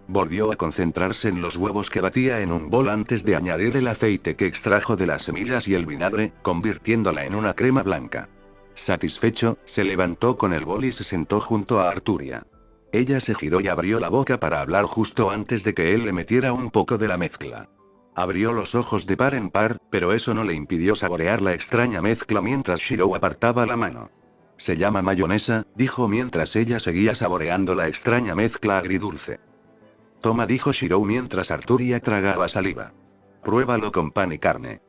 Volvió a concentrarse en los huevos que batía en un bol antes de añadir el aceite que extrajo de las semillas y el vinagre, convirtiéndola en una crema blanca. Satisfecho, se levantó con el bol y se sentó junto a Arturia. Ella se giró y abrió la boca para hablar justo antes de que él le metiera un poco de la mezcla. Abrió los ojos de par en par, pero eso no le impidió saborear la extraña mezcla mientras Shirou apartaba la mano. Se llama mayonesa, dijo mientras ella seguía saboreando la extraña mezcla agridulce. Toma, dijo Shirou mientras Arturia tragaba saliva. Pruébalo con pan y carne.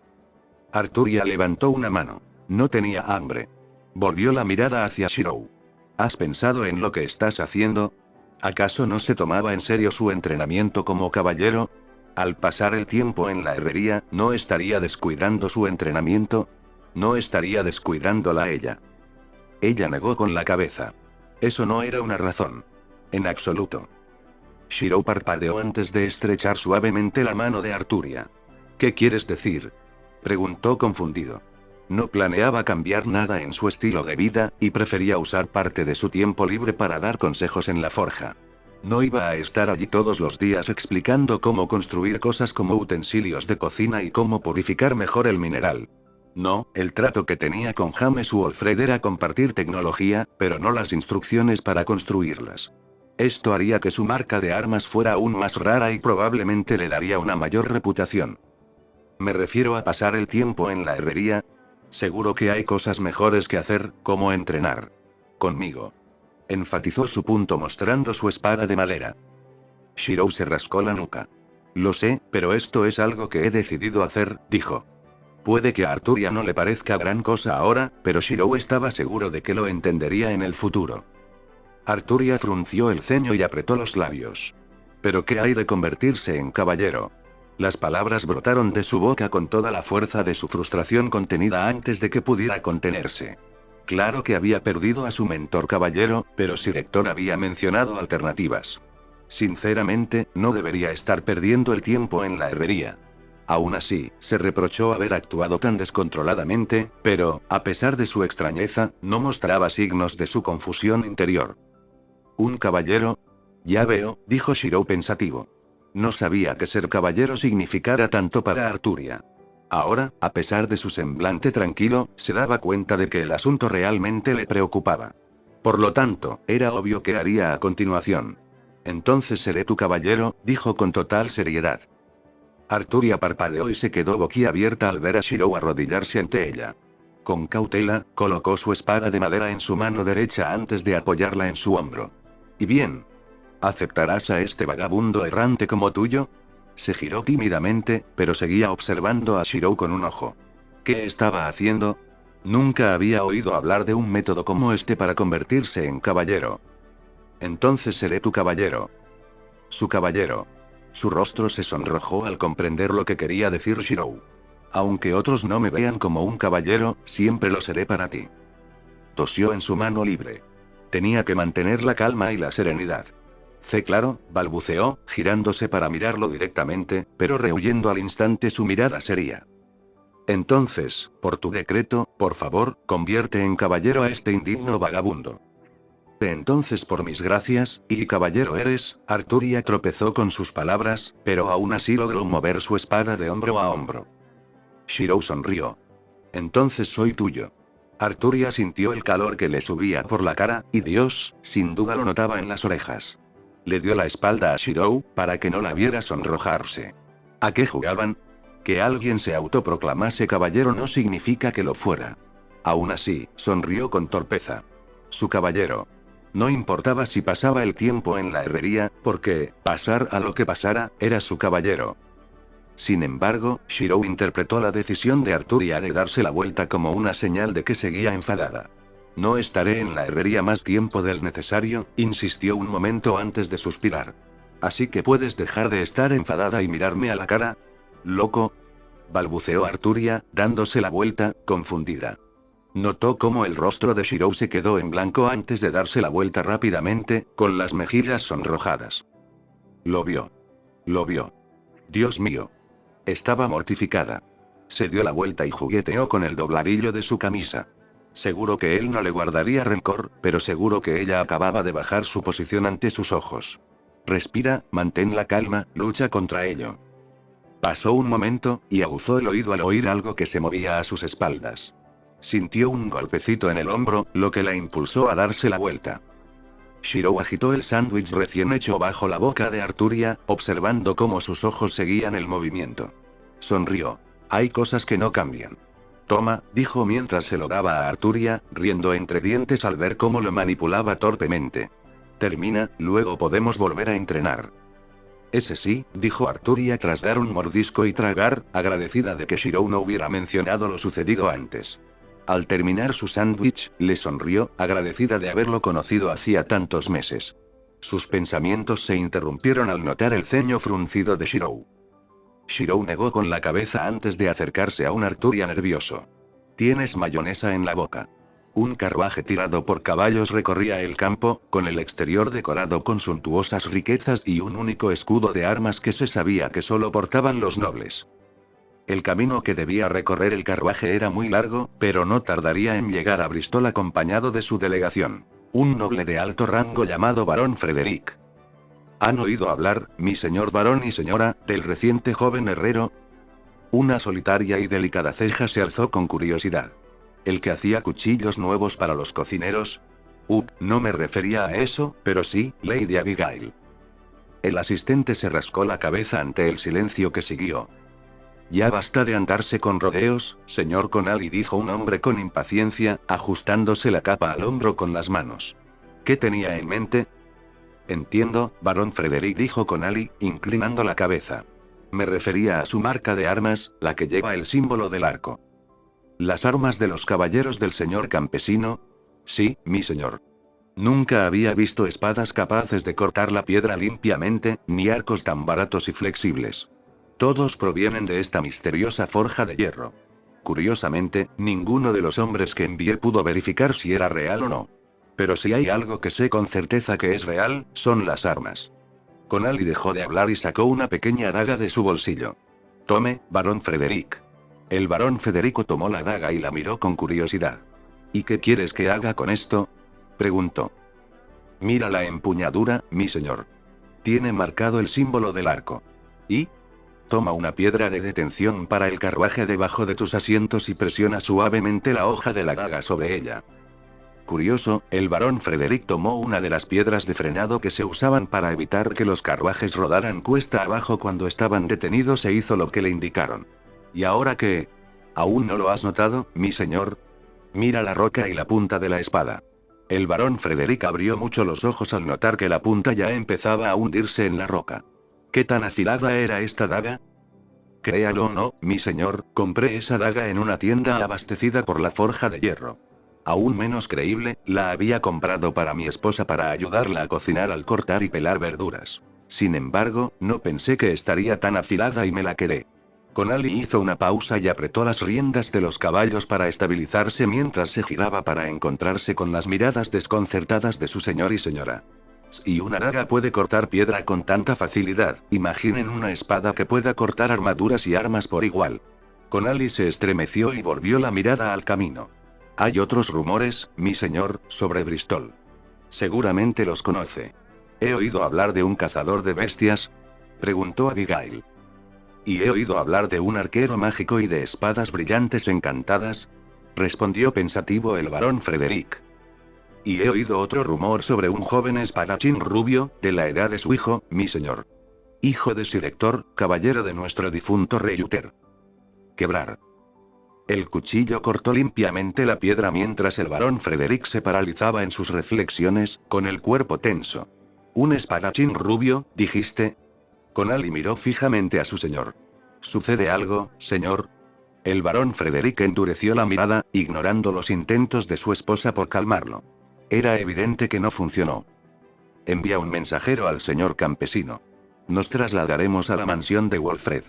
Arturia levantó una mano. No tenía hambre. Volvió la mirada hacia Shirou. ¿Has pensado en lo que estás haciendo? ¿Acaso no se tomaba en serio su entrenamiento como caballero? Al pasar el tiempo en la herrería, ¿no estaría descuidando su entrenamiento? ¿No estaría descuidándola a ella? Ella negó con la cabeza. Eso no era una razón. En absoluto. Shirou parpadeó antes de estrechar suavemente la mano de Arturia. ¿Qué quieres decir? Preguntó confundido. No planeaba cambiar nada en su estilo de vida, y prefería usar parte de su tiempo libre para dar consejos en la forja. No iba a estar allí todos los días explicando cómo construir cosas como utensilios de cocina y cómo purificar mejor el mineral. No, el trato que tenía con James u Alfred era compartir tecnología, pero no las instrucciones para construirlas. Esto haría que su marca de armas fuera aún más rara y probablemente le daría una mayor reputación. Me refiero a pasar el tiempo en la herrería. Seguro que hay cosas mejores que hacer, como entrenar. Conmigo. Enfatizó su punto mostrando su espada de madera. Shirou se rascó la nuca. Lo sé, pero esto es algo que he decidido hacer, dijo. Puede que a Arturia no le parezca gran cosa ahora, pero Shirou estaba seguro de que lo entendería en el futuro. Arturia frunció el ceño y apretó los labios. ¿Pero qué hay de convertirse en caballero? Las palabras brotaron de su boca con toda la fuerza de su frustración contenida antes de que pudiera contenerse. Claro que había perdido a su mentor caballero, pero Sir Hector había mencionado alternativas. Sinceramente, no debería estar perdiendo el tiempo en la herrería. Aún así, se reprochó haber actuado tan descontroladamente, pero, a pesar de su extrañeza, no mostraba signos de su confusión interior. ¿Un caballero? Ya veo, dijo Shirou pensativo. No sabía que ser caballero significara tanto para Arturia. Ahora, a pesar de su semblante tranquilo, se daba cuenta de que el asunto realmente le preocupaba. Por lo tanto, era obvio que haría a continuación. Entonces seré tu caballero, dijo con total seriedad. Arturia parpadeó y se quedó boquiabierta al ver a Shirou arrodillarse ante ella. Con cautela, colocó su espada de madera en su mano derecha antes de apoyarla en su hombro. ¿Y bien? ¿Aceptarás a este vagabundo errante como tuyo? Se giró tímidamente, pero seguía observando a Shirou con un ojo. ¿Qué estaba haciendo? Nunca había oído hablar de un método como este para convertirse en caballero. Entonces seré tu caballero. Su caballero. Su rostro se sonrojó al comprender lo que quería decir Shirou. Aunque otros no me vean como un caballero, siempre lo seré para ti. Tosió en su mano libre. Tenía que mantener la calma y la serenidad. Claro, balbuceó, girándose para mirarlo directamente, pero rehuyendo al instante su mirada seria. Entonces, por tu decreto, por favor, convierte en caballero a este indigno vagabundo. Entonces por mis gracias, y caballero eres. Arturia tropezó con sus palabras, pero aún así logró mover su espada de hombro a hombro. Shirou sonrió. Entonces soy tuyo. Arturia sintió el calor que le subía por la cara, y Dios, sin duda lo notaba en las orejas. Le dio la espalda a Shirou, para que no la viera sonrojarse. ¿A qué jugaban? Que alguien se autoproclamase caballero no significa que lo fuera. Aún así, sonrió con torpeza. Su caballero. No importaba si pasaba el tiempo en la herrería, porque, pasar a lo que pasara, era su caballero. Sin embargo, Shirou interpretó la decisión de Arturia de darse la vuelta como una señal de que seguía enfadada. No estaré en la herrería más tiempo del necesario, insistió un momento antes de suspirar. Así que puedes dejar de estar enfadada y mirarme a la cara. ¿Loco? Balbuceó Arturia, dándose la vuelta, confundida. Notó cómo el rostro de Shirou se quedó en blanco antes de darse la vuelta rápidamente, con las mejillas sonrojadas. Lo vio. Lo vio. Dios mío. Estaba mortificada. Se dio la vuelta y jugueteó con el dobladillo de su camisa. Seguro que él no le guardaría rencor, pero seguro que ella acababa de bajar su posición ante sus ojos. Respira, mantén la calma, lucha contra ello. Pasó un momento, y aguzó el oído al oír algo que se movía a sus espaldas. Sintió un golpecito en el hombro, lo que la impulsó a darse la vuelta. Shirou agitó el sándwich recién hecho bajo la boca de Arturia, observando cómo sus ojos seguían el movimiento. Sonrió. Hay cosas que no cambian. Toma, dijo mientras se lo daba a Arturia, riendo entre dientes al ver cómo lo manipulaba torpemente. Termina, luego podemos volver a entrenar. Ese sí, dijo Arturia tras dar un mordisco y tragar, agradecida de que Shirou no hubiera mencionado lo sucedido antes. Al terminar su sándwich, le sonrió, agradecida de haberlo conocido hacía tantos meses. Sus pensamientos se interrumpieron al notar el ceño fruncido de Shirou. Shirou negó con la cabeza antes de acercarse a un Arturia nervioso. Tienes mayonesa en la boca. Un carruaje tirado por caballos recorría el campo, con el exterior decorado con suntuosas riquezas y un único escudo de armas que se sabía que solo portaban los nobles. El camino que debía recorrer el carruaje era muy largo, pero no tardaría en llegar a Bristol acompañado de su delegación. Un noble de alto rango llamado Barón Frederick. ¿Han oído hablar, mi señor barón y señora, del reciente joven herrero? Una solitaria y delicada ceja se alzó con curiosidad. ¿El que hacía cuchillos nuevos para los cocineros? No me refería a eso, pero sí, Lady Abigail. El asistente se rascó la cabeza ante el silencio que siguió. Ya basta de andarse con rodeos, señor Connolly, dijo un hombre con impaciencia, ajustándose la capa al hombro con las manos. ¿Qué tenía en mente? Entiendo, barón Frederick, dijo Connolly, inclinando la cabeza. Me refería a su marca de armas, la que lleva el símbolo del arco. ¿Las armas de los caballeros del señor campesino? Sí, mi señor. Nunca había visto espadas capaces de cortar la piedra limpiamente, ni arcos tan baratos y flexibles. Todos provienen de esta misteriosa forja de hierro. Curiosamente, ninguno de los hombres que envié pudo verificar si era real o no. Pero si hay algo que sé con certeza que es real, son las armas. Connolly dejó de hablar y sacó una pequeña daga de su bolsillo. Tome, barón Frederick. El barón Federico tomó la daga y la miró con curiosidad. ¿Y qué quieres que haga con esto? Preguntó. Mira la empuñadura, mi señor. Tiene marcado el símbolo del arco. ¿Y? Toma una piedra de detención para el carruaje debajo de tus asientos y presiona suavemente la hoja de la daga sobre ella. Curioso, el barón Frederick tomó una de las piedras de frenado que se usaban para evitar que los carruajes rodaran cuesta abajo cuando estaban detenidos e hizo lo que le indicaron. ¿Y ahora qué? ¿Aún no lo has notado, mi señor? Mira la roca y la punta de la espada. El barón Frederick abrió mucho los ojos al notar que la punta ya empezaba a hundirse en la roca. ¿Qué tan afilada era esta daga? Créalo o no, mi señor, compré esa daga en una tienda abastecida por la forja de hierro. Aún menos creíble, la había comprado para mi esposa para ayudarla a cocinar al cortar y pelar verduras. Sin embargo, no pensé que estaría tan afilada y me la quedé. Connolly hizo una pausa y apretó las riendas de los caballos para estabilizarse mientras se giraba para encontrarse con las miradas desconcertadas de su señor y señora. Si una daga puede cortar piedra con tanta facilidad, imaginen una espada que pueda cortar armaduras y armas por igual. Connolly se estremeció y volvió la mirada al camino. Hay otros rumores, mi señor, sobre Bristol. Seguramente los conoce. ¿He oído hablar de un cazador de bestias? Preguntó Abigail. ¿Y he oído hablar de un arquero mágico y de espadas brillantes encantadas? Respondió pensativo el barón Frederick. Y he oído otro rumor sobre un joven espadachín rubio, de la edad de su hijo, mi señor. Hijo de Sir Hector, caballero de nuestro difunto rey Uther. Quebrar. El cuchillo cortó limpiamente la piedra mientras el barón Frederick se paralizaba en sus reflexiones, con el cuerpo tenso. ¿Un espadachín rubio, dijiste? Connolly miró fijamente a su señor. ¿Sucede algo, señor? El barón Frederick endureció la mirada, ignorando los intentos de su esposa por calmarlo. Era evidente que no funcionó. Envía un mensajero al señor campesino. Nos trasladaremos a la mansión de Walfred.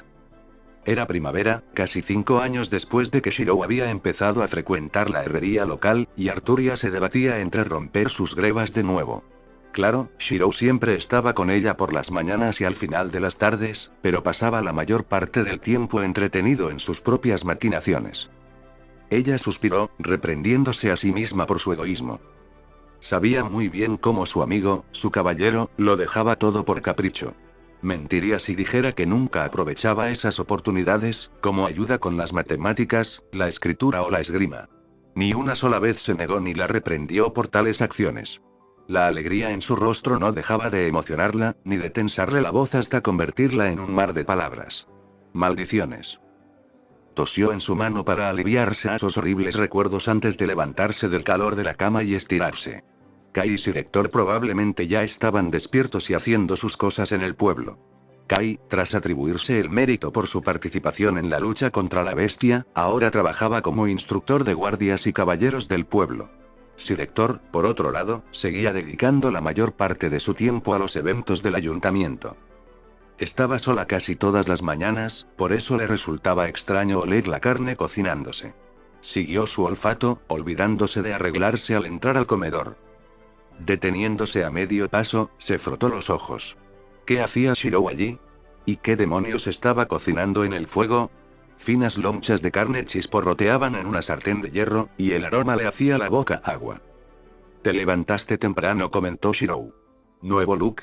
Era primavera, casi 5 años después de que Shirou había empezado a frecuentar la herrería local, y Arturia se debatía entre romper sus grebas de nuevo. Claro, Shirou siempre estaba con ella por las mañanas y al final de las tardes, pero pasaba la mayor parte del tiempo entretenido en sus propias maquinaciones. Ella suspiró, reprendiéndose a sí misma por su egoísmo. Sabía muy bien cómo su amigo, su caballero, lo dejaba todo por capricho. Mentiría si dijera que nunca aprovechaba esas oportunidades, como ayuda con las matemáticas, la escritura o la esgrima. Ni una sola vez se negó ni la reprendió por tales acciones. La alegría en su rostro no dejaba de emocionarla, ni de tensarle la voz hasta convertirla en un mar de palabras. Maldiciones. Tosió en su mano para aliviarse a esos horribles recuerdos antes de levantarse del calor de la cama y estirarse. Kai y su director probablemente ya estaban despiertos y haciendo sus cosas en el pueblo. Kai, tras atribuirse el mérito por su participación en la lucha contra la bestia, ahora trabajaba como instructor de guardias y caballeros del pueblo. Su director, por otro lado, seguía dedicando la mayor parte de su tiempo a los eventos del ayuntamiento. Estaba sola casi todas las mañanas, por eso le resultaba extraño oler la carne cocinándose. Siguió su olfato, olvidándose de arreglarse al entrar al comedor. Deteniéndose a medio paso, se frotó los ojos. ¿Qué hacía Shirou allí? ¿Y qué demonios estaba cocinando en el fuego? Finas lonchas de carne chisporroteaban en una sartén de hierro, y el aroma le hacía la boca agua. «Te levantaste temprano», comentó Shirou. «¿Nuevo look?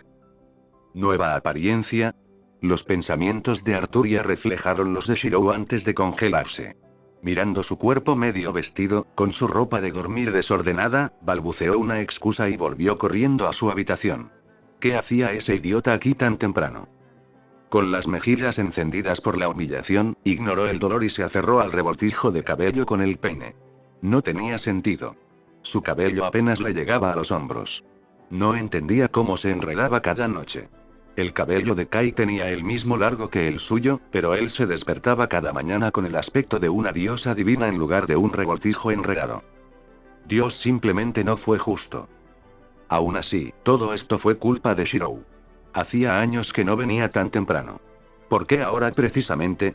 ¿Nueva apariencia?» Los pensamientos de Arturia reflejaron los de Shirou antes de congelarse. Mirando su cuerpo medio vestido, con su ropa de dormir desordenada, balbuceó una excusa y volvió corriendo a su habitación. ¿Qué hacía ese idiota aquí tan temprano? Con las mejillas encendidas por la humillación, ignoró el dolor y se aferró al revoltijo de cabello con el peine. No tenía sentido. Su cabello apenas le llegaba a los hombros. No entendía cómo se enredaba cada noche. El cabello de Kai tenía el mismo largo que el suyo, pero él se despertaba cada mañana con el aspecto de una diosa divina en lugar de un revoltijo enredado. Dios simplemente no fue justo. Aún así, todo esto fue culpa de Shirou. Hacía años que no venía tan temprano. ¿Por qué ahora precisamente?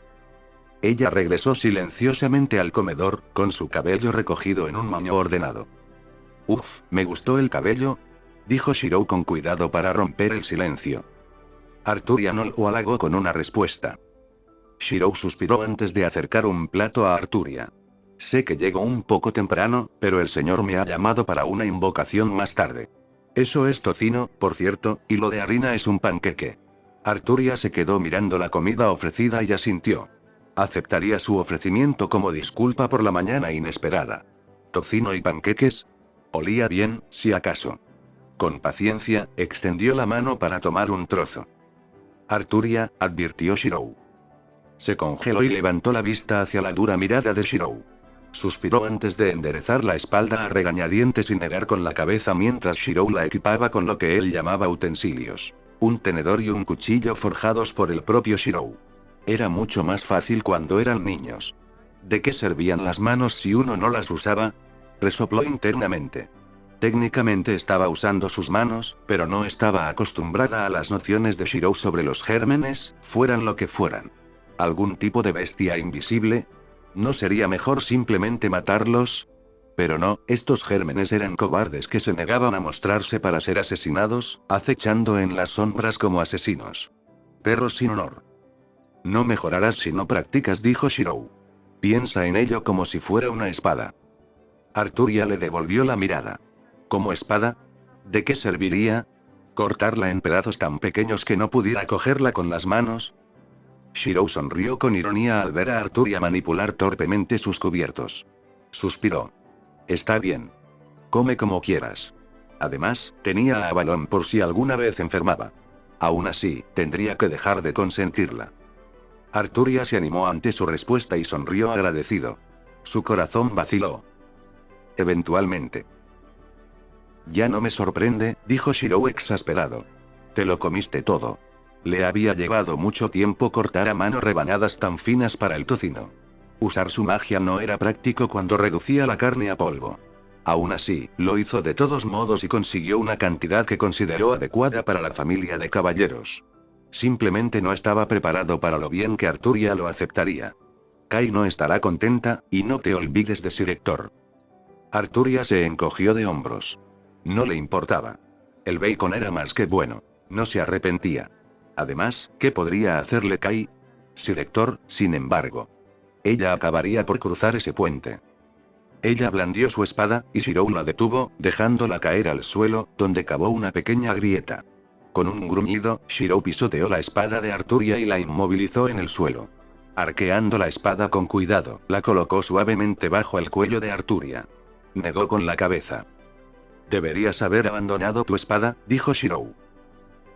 Ella regresó silenciosamente al comedor, con su cabello recogido en un moño ordenado. «Uf, me gustó el cabello», dijo Shirou con cuidado para romper el silencio. Arturia no lo halagó con una respuesta. Shirou suspiró antes de acercar un plato a Arturia. «Sé que llego un poco temprano, pero el señor me ha llamado para una invocación más tarde. Eso es tocino, por cierto, y lo de harina es un panqueque». Arturia se quedó mirando la comida ofrecida y asintió. Aceptaría su ofrecimiento como disculpa por la mañana inesperada. ¿Tocino y panqueques? Olía bien, si acaso. Con paciencia, extendió la mano para tomar un trozo. «Arturia», advirtió Shirou. Se congeló y levantó la vista hacia la dura mirada de Shirou. Suspiró antes de enderezar la espalda a regañadientes y negar con la cabeza mientras Shirou la equipaba con lo que él llamaba utensilios. Un tenedor y un cuchillo forjados por el propio Shirou. Era mucho más fácil cuando eran niños. ¿De qué servían las manos si uno no las usaba? Resopló internamente. Técnicamente estaba usando sus manos, pero no estaba acostumbrada a las nociones de Shirou sobre los gérmenes, fueran lo que fueran. ¿Algún tipo de bestia invisible? ¿No sería mejor simplemente matarlos? Pero no, estos gérmenes eran cobardes que se negaban a mostrarse para ser asesinados, acechando en las sombras como asesinos. Perros sin honor. «No mejorarás si no practicas», dijo Shirou. «Piensa en ello como si fuera una espada». Arturia le devolvió la mirada. ¿Como espada? ¿De qué serviría? ¿Cortarla en pedazos tan pequeños que no pudiera cogerla con las manos? Shirou sonrió con ironía al ver a Arturia manipular torpemente sus cubiertos. Suspiró. «Está bien. Come como quieras». Además, tenía a Avalon por si alguna vez enfermaba. Aún así, tendría que dejar de consentirla. Arturia se animó ante su respuesta y sonrió agradecido. Su corazón vaciló. Eventualmente. «Ya no me sorprende», dijo Shirou exasperado. «Te lo comiste todo». Le había llevado mucho tiempo cortar a mano rebanadas tan finas para el tocino. Usar su magia no era práctico cuando reducía la carne a polvo. Aún así, lo hizo de todos modos y consiguió una cantidad que consideró adecuada para la familia de caballeros. Simplemente no estaba preparado para lo bien que Arturia lo aceptaría. Kai no estará contenta, y no te olvides de Sir Hector. Arturia se encogió de hombros. No le importaba. El bacon era más que bueno. No se arrepentía. Además, ¿qué podría hacerle Kai? Sir Hector, sin embargo. Ella acabaría por cruzar ese puente. Ella blandió su espada, y Shirou la detuvo, dejándola caer al suelo, donde cavó una pequeña grieta. Con un gruñido, Shirou pisoteó la espada de Arturia y la inmovilizó en el suelo. Arqueando la espada con cuidado, la colocó suavemente bajo el cuello de Arturia. Negó con la cabeza. «Deberías haber abandonado tu espada», dijo Shirou.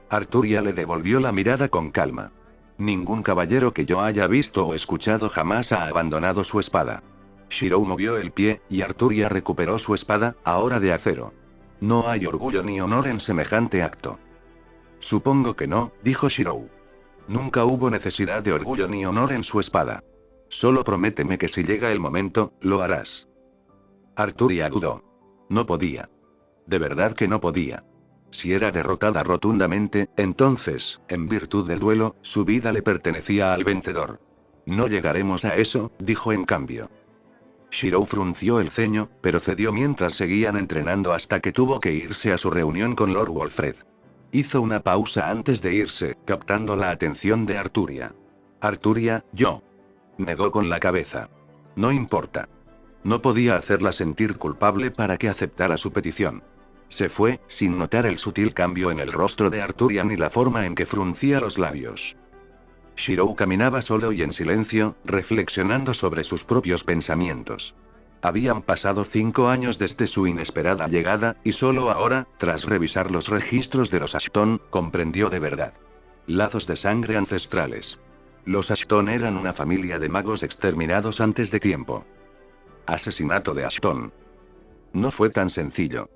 Arturia le devolvió la mirada con calma. «Ningún caballero que yo haya visto o escuchado jamás ha abandonado su espada». Shirou movió el pie, y Arturia recuperó su espada, ahora de acero. «No hay orgullo ni honor en semejante acto». «Supongo que no», dijo Shirou. «Nunca hubo necesidad de orgullo ni honor en su espada. Solo prométeme que si llega el momento, lo harás». Arturia dudó. No podía. De verdad que no podía. Si era derrotada rotundamente, entonces, en virtud del duelo, su vida le pertenecía al vencedor. «No llegaremos a eso», dijo en cambio. Shirou frunció el ceño, pero cedió mientras seguían entrenando hasta que tuvo que irse a su reunión con Lord Wolfred. Hizo una pausa antes de irse, captando la atención de Arturia. «Arturia, yo». Negó con la cabeza. «No importa». No podía hacerla sentir culpable para que aceptara su petición. Se fue, sin notar el sutil cambio en el rostro de Arturia ni la forma en que fruncía los labios. Shirou caminaba solo y en silencio, reflexionando sobre sus propios pensamientos. Habían pasado 5 años desde su inesperada llegada, y solo ahora, tras revisar los registros de los Ashton, comprendió de verdad. Lazos de sangre ancestrales. Los Ashton eran una familia de magos exterminados antes de tiempo. Asesinato de Ashton. No fue tan sencillo.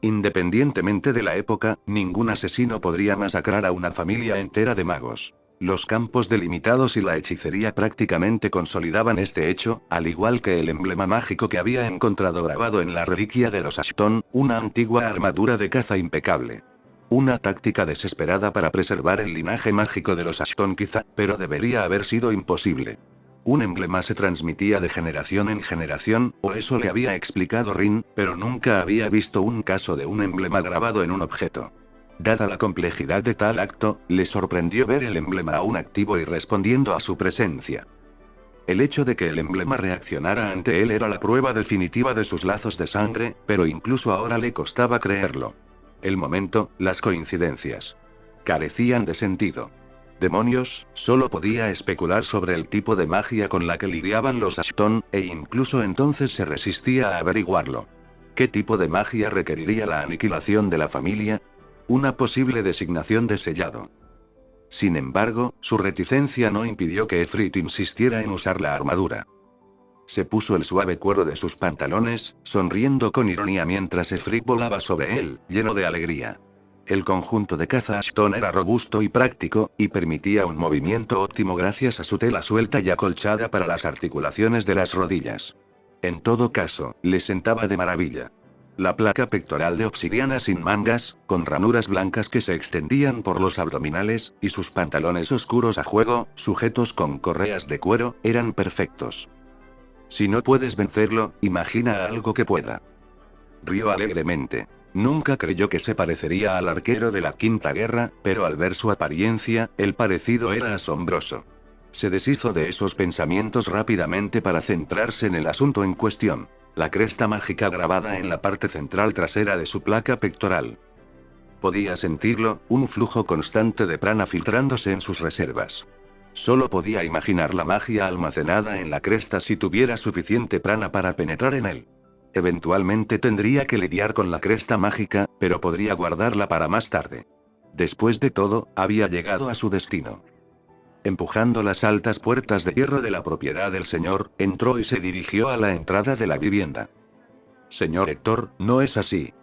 Independientemente de la época, ningún asesino podría masacrar a una familia entera de magos. Los campos delimitados y la hechicería prácticamente consolidaban este hecho, al igual que el emblema mágico que había encontrado grabado en la reliquia de los Ashton, una antigua armadura de caza impecable. Una táctica desesperada para preservar el linaje mágico de los Ashton quizá, pero debería haber sido imposible. Un emblema se transmitía de generación en generación, o eso le había explicado Rin, pero nunca había visto un caso de un emblema grabado en un objeto. Dada la complejidad de tal acto, le sorprendió ver el emblema aún activo y respondiendo a su presencia. El hecho de que el emblema reaccionara ante él era la prueba definitiva de sus lazos de sangre, pero incluso ahora le costaba creerlo. El momento, las coincidencias. Carecían de sentido. Demonios, solo podía especular sobre el tipo de magia con la que lidiaban los Ashton, e incluso entonces se resistía a averiguarlo. ¿Qué tipo de magia requeriría la aniquilación de la familia? Una posible designación de sellado. Sin embargo, su reticencia no impidió que Efrit insistiera en usar la armadura. Se puso el suave cuero de sus pantalones, sonriendo con ironía mientras Efrit volaba sobre él, lleno de alegría. El conjunto de caza Ashton era robusto y práctico, y permitía un movimiento óptimo gracias a su tela suelta y acolchada para las articulaciones de las rodillas. En todo caso, le sentaba de maravilla. La placa pectoral de obsidiana sin mangas, con ranuras blancas que se extendían por los abdominales, y sus pantalones oscuros a juego, sujetos con correas de cuero, eran perfectos. Si no puedes vencerlo, imagina algo que pueda. Rió alegremente. Nunca creyó que se parecería al arquero de la Quinta Guerra, pero al ver su apariencia, el parecido era asombroso. Se deshizo de esos pensamientos rápidamente para centrarse en el asunto en cuestión. La cresta mágica grabada en la parte central trasera de su placa pectoral. Podía sentirlo, un flujo constante de prana filtrándose en sus reservas. Solo podía imaginar la magia almacenada en la cresta si tuviera suficiente prana para penetrar en él. Eventualmente tendría que lidiar con la cresta mágica, pero podría guardarla para más tarde. Después de todo, había llegado a su destino. Empujando las altas puertas de hierro de la propiedad del señor, entró y se dirigió a la entrada de la vivienda. «Señor Héctor, no es así».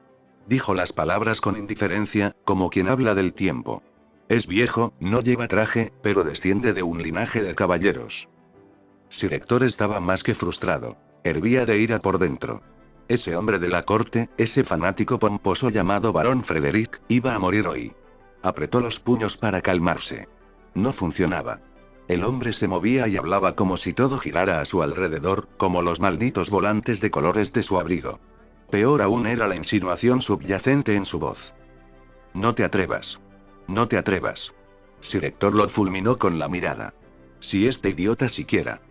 Dijo las palabras con indiferencia, como quien habla del tiempo. «Es viejo, no lleva traje, pero desciende de un linaje de caballeros». Sir Héctor estaba más que frustrado. Hervía de ira por dentro. Ese hombre de la corte, ese fanático pomposo llamado Barón Frederick, iba a morir hoy. Apretó los puños para calmarse. No funcionaba. El hombre se movía y hablaba como si todo girara a su alrededor, como los malditos volantes de colores de su abrigo. Peor aún era la insinuación subyacente en su voz. «No te atrevas. No te atrevas». Sir Héctor lo fulminó con la mirada. «Si este idiota siquiera.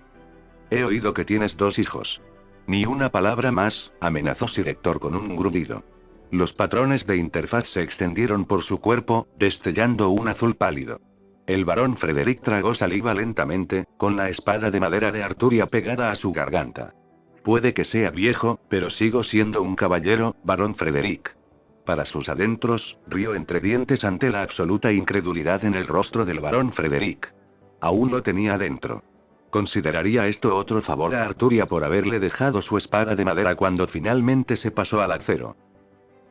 He oído que tienes 2 hijos. Ni una palabra más, amenazó Sir Héctor con un gruñido. Los patrones de interfaz se extendieron por su cuerpo, destellando un azul pálido. El barón Frederick tragó saliva lentamente, con la espada de madera de Arturia pegada a su garganta. Puede que sea viejo, pero sigo siendo un caballero, barón Frederick. Para sus adentros, rió entre dientes ante la absoluta incredulidad en el rostro del barón Frederick. Aún lo tenía dentro. ¿Consideraría esto otro favor a Arturia por haberle dejado su espada de madera cuando finalmente se pasó al acero?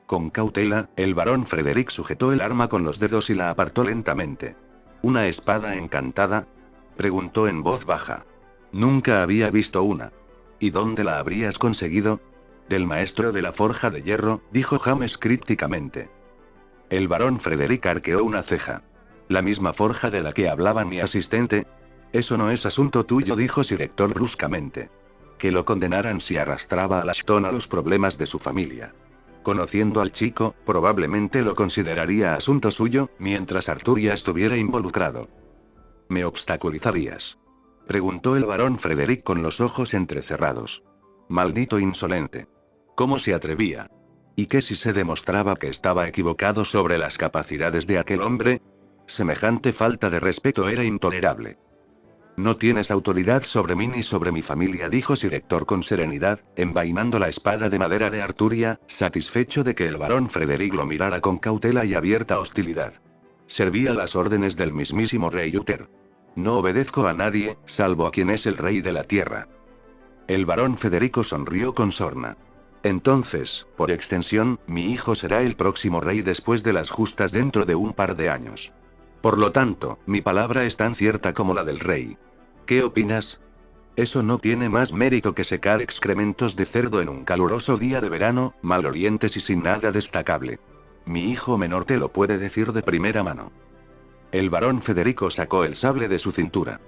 Con cautela, el barón Frederick sujetó el arma con los dedos y la apartó lentamente. ¿Una espada encantada?, preguntó en voz baja. Nunca había visto una. ¿Y dónde la habrías conseguido? Del maestro de la forja de hierro, dijo James crípticamente. El barón Frederick arqueó una ceja. ¿La misma forja de la que hablaba mi asistente? Eso no es asunto tuyo, dijo Sir Héctor bruscamente. Que lo condenaran si arrastraba a Ashton a los problemas de su familia. Conociendo al chico, probablemente lo consideraría asunto suyo, mientras Arturia estuviera involucrado. ¿Me obstaculizarías?, preguntó el barón Frederick con los ojos entrecerrados. Maldito insolente. ¿Cómo se atrevía? ¿Y qué si se demostraba que estaba equivocado sobre las capacidades de aquel hombre? Semejante falta de respeto era intolerable. No tienes autoridad sobre mí ni sobre mi familia, dijo Sir Héctor con serenidad, envainando la espada de madera de Arturia, satisfecho de que el barón Frederick lo mirara con cautela y abierta hostilidad. Servía las órdenes del mismísimo rey Uther. No obedezco a nadie, salvo a quien es el rey de la tierra. El barón Federico sonrió con sorna. Entonces, por extensión, mi hijo será el próximo rey después de las justas dentro de un par de años. Por lo tanto, mi palabra es tan cierta como la del rey. ¿Qué opinas? Eso no tiene más mérito que secar excrementos de cerdo en un caluroso día de verano, malolientes y sin nada destacable. Mi hijo menor te lo puede decir de primera mano. El barón Federico sacó el sable de su cintura.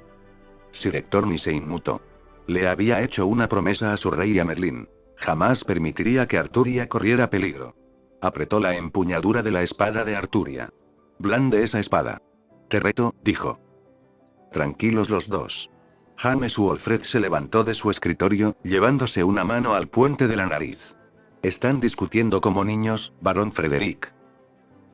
Sir Héctor ni se inmutó. Le había hecho una promesa a su rey y a Merlín. Jamás permitiría que Arturia corriera peligro. Apretó la empuñadura de la espada de Arturia. Blande esa espada. Te reto, dijo. Tranquilos los dos. James Walfred se levantó de su escritorio, llevándose una mano al puente de la nariz. Están discutiendo como niños, barón Frederick.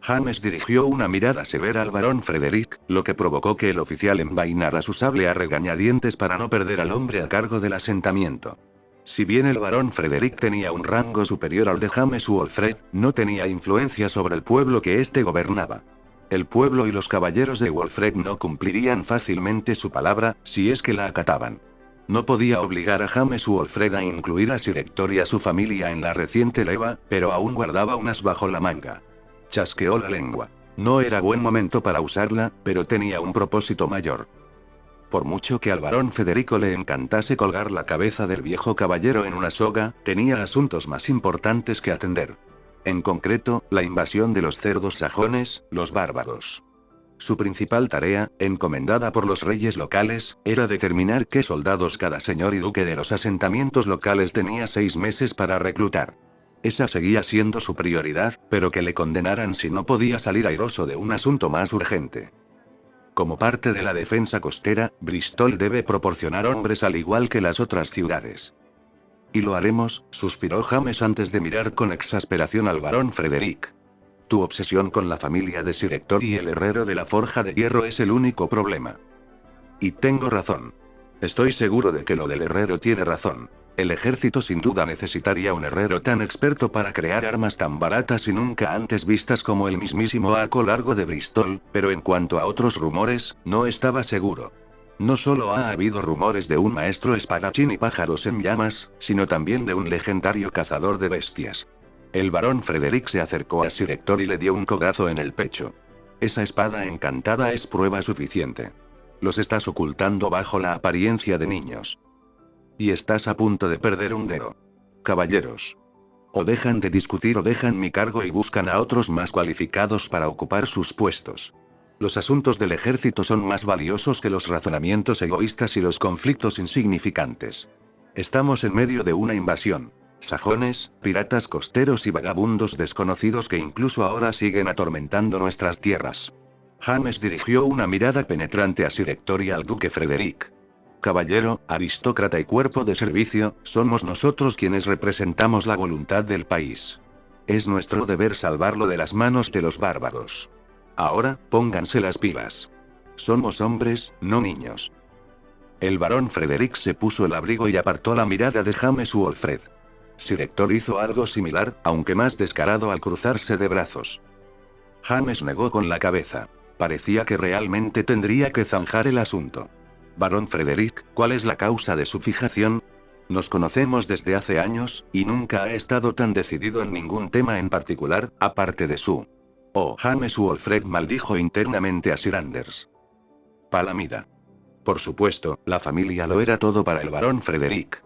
James dirigió una mirada severa al barón Frederick, lo que provocó que el oficial envainara su sable a regañadientes para no perder al hombre a cargo del asentamiento. Si bien el barón Frederick tenía un rango superior al de James Walfred, no tenía influencia sobre el pueblo que éste gobernaba. El pueblo y los caballeros de Walfred no cumplirían fácilmente su palabra, si es que la acataban. No podía obligar a James Walfred a incluir a Sir Héctor y a su familia en la reciente leva, pero aún guardaba unas bajo la manga. Chasqueó la lengua. No era buen momento para usarla, pero tenía un propósito mayor. Por mucho que al barón Federico le encantase colgar la cabeza del viejo caballero en una soga, tenía asuntos más importantes que atender. En concreto, la invasión de los cerdos sajones, los bárbaros. Su principal tarea, encomendada por los reyes locales, era determinar qué soldados cada señor y duque de los asentamientos locales tenía 6 meses para reclutar. Esa seguía siendo su prioridad, pero que le condenaran si no podía salir airoso de un asunto más urgente. Como parte de la defensa costera, Bristol debe proporcionar hombres al igual que las otras ciudades. Y lo haremos, suspiró James antes de mirar con exasperación al barón Frederick. Tu obsesión con la familia de Sir Héctor y el herrero de la forja de hierro es el único problema. Y tengo razón. Estoy seguro de que lo del herrero tiene razón. El ejército sin duda necesitaría un herrero tan experto para crear armas tan baratas y nunca antes vistas como el mismísimo arco largo de Bristol, pero en cuanto a otros rumores, no estaba seguro. No solo ha habido rumores de un maestro espadachín y pájaros en llamas, sino también de un legendario cazador de bestias. El barón Frederick se acercó a Sir Héctor y le dio un codazo en el pecho. Esa espada encantada es prueba suficiente. Los estás ocultando bajo la apariencia de niños. Y estás a punto de perder un dedo. Caballeros. O dejan de discutir o dejan mi cargo y buscan a otros más cualificados para ocupar sus puestos. Los asuntos del ejército son más valiosos que los razonamientos egoístas y los conflictos insignificantes. Estamos en medio de una invasión. Sajones, piratas costeros y vagabundos desconocidos que incluso ahora siguen atormentando nuestras tierras. James dirigió una mirada penetrante a Sir Héctor y al duque Frederick. Caballero, aristócrata y cuerpo de servicio, somos nosotros quienes representamos la voluntad del país. Es nuestro deber salvarlo de las manos de los bárbaros. Ahora, pónganse las pilas. Somos hombres, no niños. El barón Frederick se puso el abrigo y apartó la mirada de James Wolfred. Sir Hector hizo algo similar, aunque más descarado al cruzarse de brazos. James negó con la cabeza. Parecía que realmente tendría que zanjar el asunto. Barón Frederick, ¿cuál es la causa de su fijación? Nos conocemos desde hace años, y nunca ha estado tan decidido en ningún tema en particular, aparte de su... Oh, James Wolfred maldijo internamente a Sir Anders. Palamida. Por supuesto, la familia lo era todo para el barón Frederick.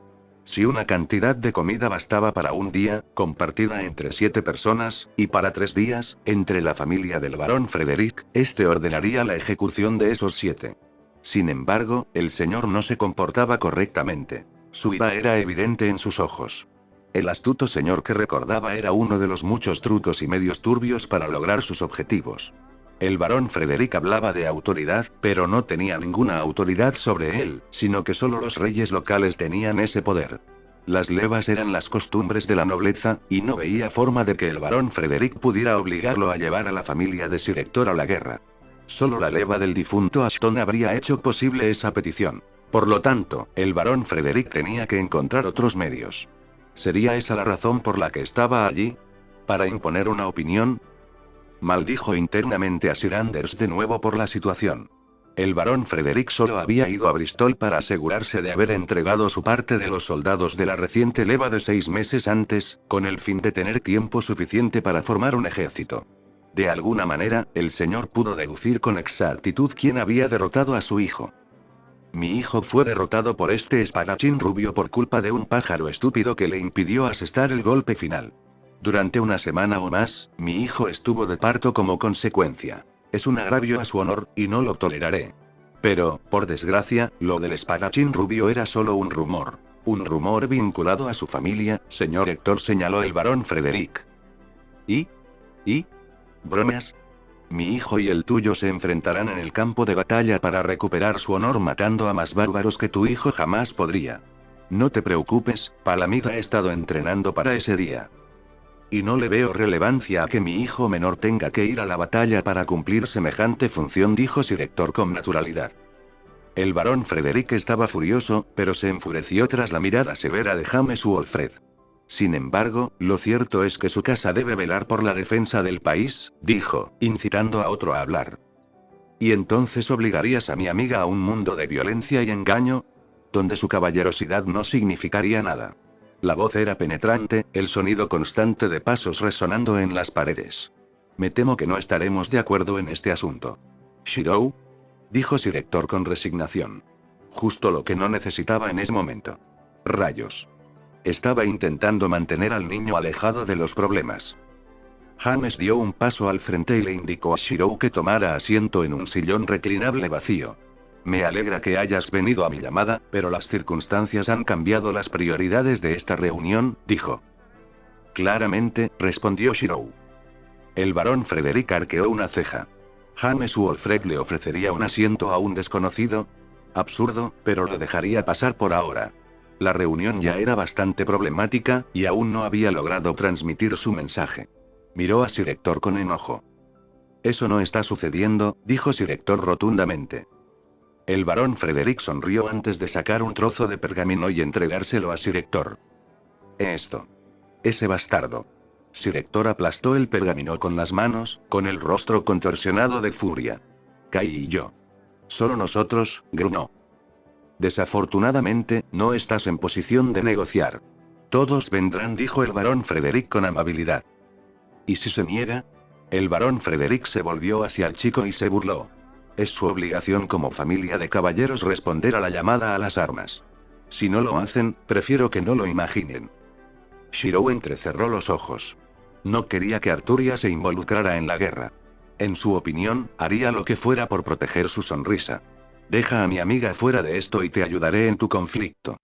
Si una cantidad de comida bastaba para un día, compartida entre 7 personas, y para 3 días, entre la familia del barón Frederick, este ordenaría la ejecución de esos 7. Sin embargo, el señor no se comportaba correctamente. Su ira era evidente en sus ojos. El astuto señor que recordaba era uno de los muchos trucos y medios turbios para lograr sus objetivos. El barón Frederick hablaba de autoridad, pero no tenía ninguna autoridad sobre él, sino que solo los reyes locales tenían ese poder. Las levas eran las costumbres de la nobleza, y no veía forma de que el barón Frederick pudiera obligarlo a llevar a la familia de Sir Hector a la guerra. Solo la leva del difunto Ashton habría hecho posible esa petición. Por lo tanto, el barón Frederick tenía que encontrar otros medios. ¿Sería esa la razón por la que estaba allí? ¿Para imponer una opinión? Maldijo internamente a Sir Anders de nuevo por la situación. El barón Frederick solo había ido a Bristol para asegurarse de haber entregado su parte de los soldados de la reciente leva de 6 meses antes, con el fin de tener tiempo suficiente para formar un ejército. De alguna manera, el señor pudo deducir con exactitud quién había derrotado a su hijo. Mi hijo fue derrotado por este espadachín rubio por culpa de un pájaro estúpido que le impidió asestar el golpe final. Durante una semana o más, mi hijo estuvo de parto como consecuencia. Es un agravio a su honor, y no lo toleraré. Pero, por desgracia, lo del espadachín rubio era solo un rumor. Un rumor vinculado a su familia, señor Hector, señaló el barón Frederick. ¿Y? ¿Bromas? Mi hijo y el tuyo se enfrentarán en el campo de batalla para recuperar su honor matando a más bárbaros que tu hijo jamás podría. No te preocupes, Palamida ha estado entrenando para ese día. Y no le veo relevancia a que mi hijo menor tenga que ir a la batalla para cumplir semejante función, dijo Sir Hector con naturalidad. El barón Frederick estaba furioso, pero se enfureció tras la mirada severa de James Wolfred. Sin embargo, lo cierto es que su casa debe velar por la defensa del país, dijo, incitando a otro a hablar. ¿Y entonces obligarías a mi amiga a un mundo de violencia y engaño? Donde su caballerosidad no significaría nada. La voz era penetrante, el sonido constante de pasos resonando en las paredes. Me temo que no estaremos de acuerdo en este asunto. ¿Shirou? Dijo Sir Hector con resignación. Justo lo que no necesitaba en ese momento. Rayos. Estaba intentando mantener al niño alejado de los problemas. James dio un paso al frente y le indicó a Shirou que tomara asiento en un sillón reclinable vacío. Me alegra que hayas venido a mi llamada, pero las circunstancias han cambiado las prioridades de esta reunión, dijo. Claramente, respondió Shirou. El barón Frederick arqueó una ceja. ¿James Wolfred le ofrecería un asiento a un desconocido? Absurdo, pero lo dejaría pasar por ahora. La reunión ya era bastante problemática, y aún no había logrado transmitir su mensaje. Miró a Sir Hector con enojo. Eso no está sucediendo, dijo Sir Hector rotundamente. El barón Frederick sonrió antes de sacar un trozo de pergamino y entregárselo a Sir Hector. Esto. Ese bastardo. Sir Hector aplastó el pergamino con las manos, con el rostro contorsionado de furia. Kai y yo. Solo nosotros, gruñó. Desafortunadamente, no estás en posición de negociar. Todos vendrán, dijo el barón Frederick con amabilidad. ¿Y si se niega? El barón Frederick se volvió hacia el chico y se burló. Es su obligación como familia de caballeros responder a la llamada a las armas. Si no lo hacen, prefiero que no lo imaginen. Shirou entrecerró los ojos. No quería que Arturia se involucrara en la guerra. En su opinión, haría lo que fuera por proteger su sonrisa. Deja a mi amiga fuera de esto y te ayudaré en tu conflicto.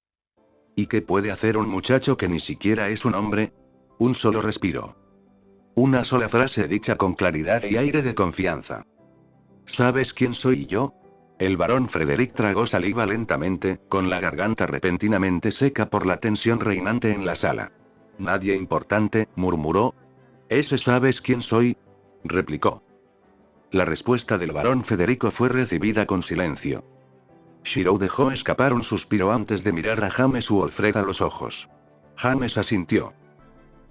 ¿Y qué puede hacer un muchacho que ni siquiera es un hombre? Un solo respiro. Una sola frase dicha con claridad y aire de confianza. ¿Sabes quién soy yo? El barón Frederick tragó saliva lentamente, con la garganta repentinamente seca por la tensión reinante en la sala. Nadie importante, murmuró. ¿Ese sabes quién soy? Replicó. La respuesta del barón Federico fue recibida con silencio. Shirou dejó escapar un suspiro antes de mirar a James Wolfred a los ojos. James asintió.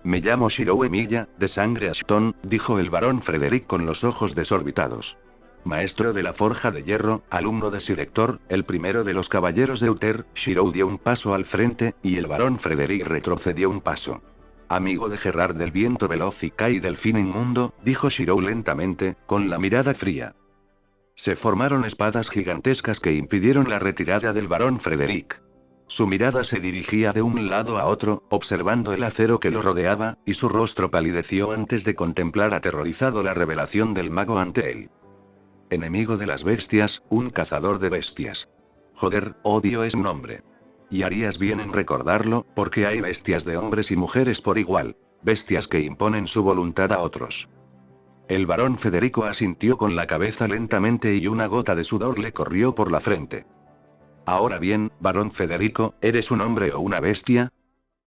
Me llamo Shirou Emilia, de sangre Ashton, dijo el barón Frederick con los ojos desorbitados. Maestro de la forja de hierro, alumno de Sir Hector, el primero de los caballeros de Uther. Shirou dio un paso al frente, y el barón Frederick retrocedió un paso. Amigo de Gerard del viento veloz y Kai del fin inmundo, dijo Shirou lentamente, con la mirada fría. Se formaron espadas gigantescas que impidieron la retirada del barón Frederick. Su mirada se dirigía de un lado a otro, observando el acero que lo rodeaba, y su rostro palideció antes de contemplar aterrorizado la revelación del mago ante él. Enemigo de las bestias, un cazador de bestias. Joder, odio ese nombre. Y harías bien en recordarlo, porque hay bestias de hombres y mujeres por igual. Bestias que imponen su voluntad a otros. El barón Federico asintió con la cabeza lentamente y una gota de sudor le corrió por la frente. Ahora bien, barón Federico, ¿eres un hombre o una bestia?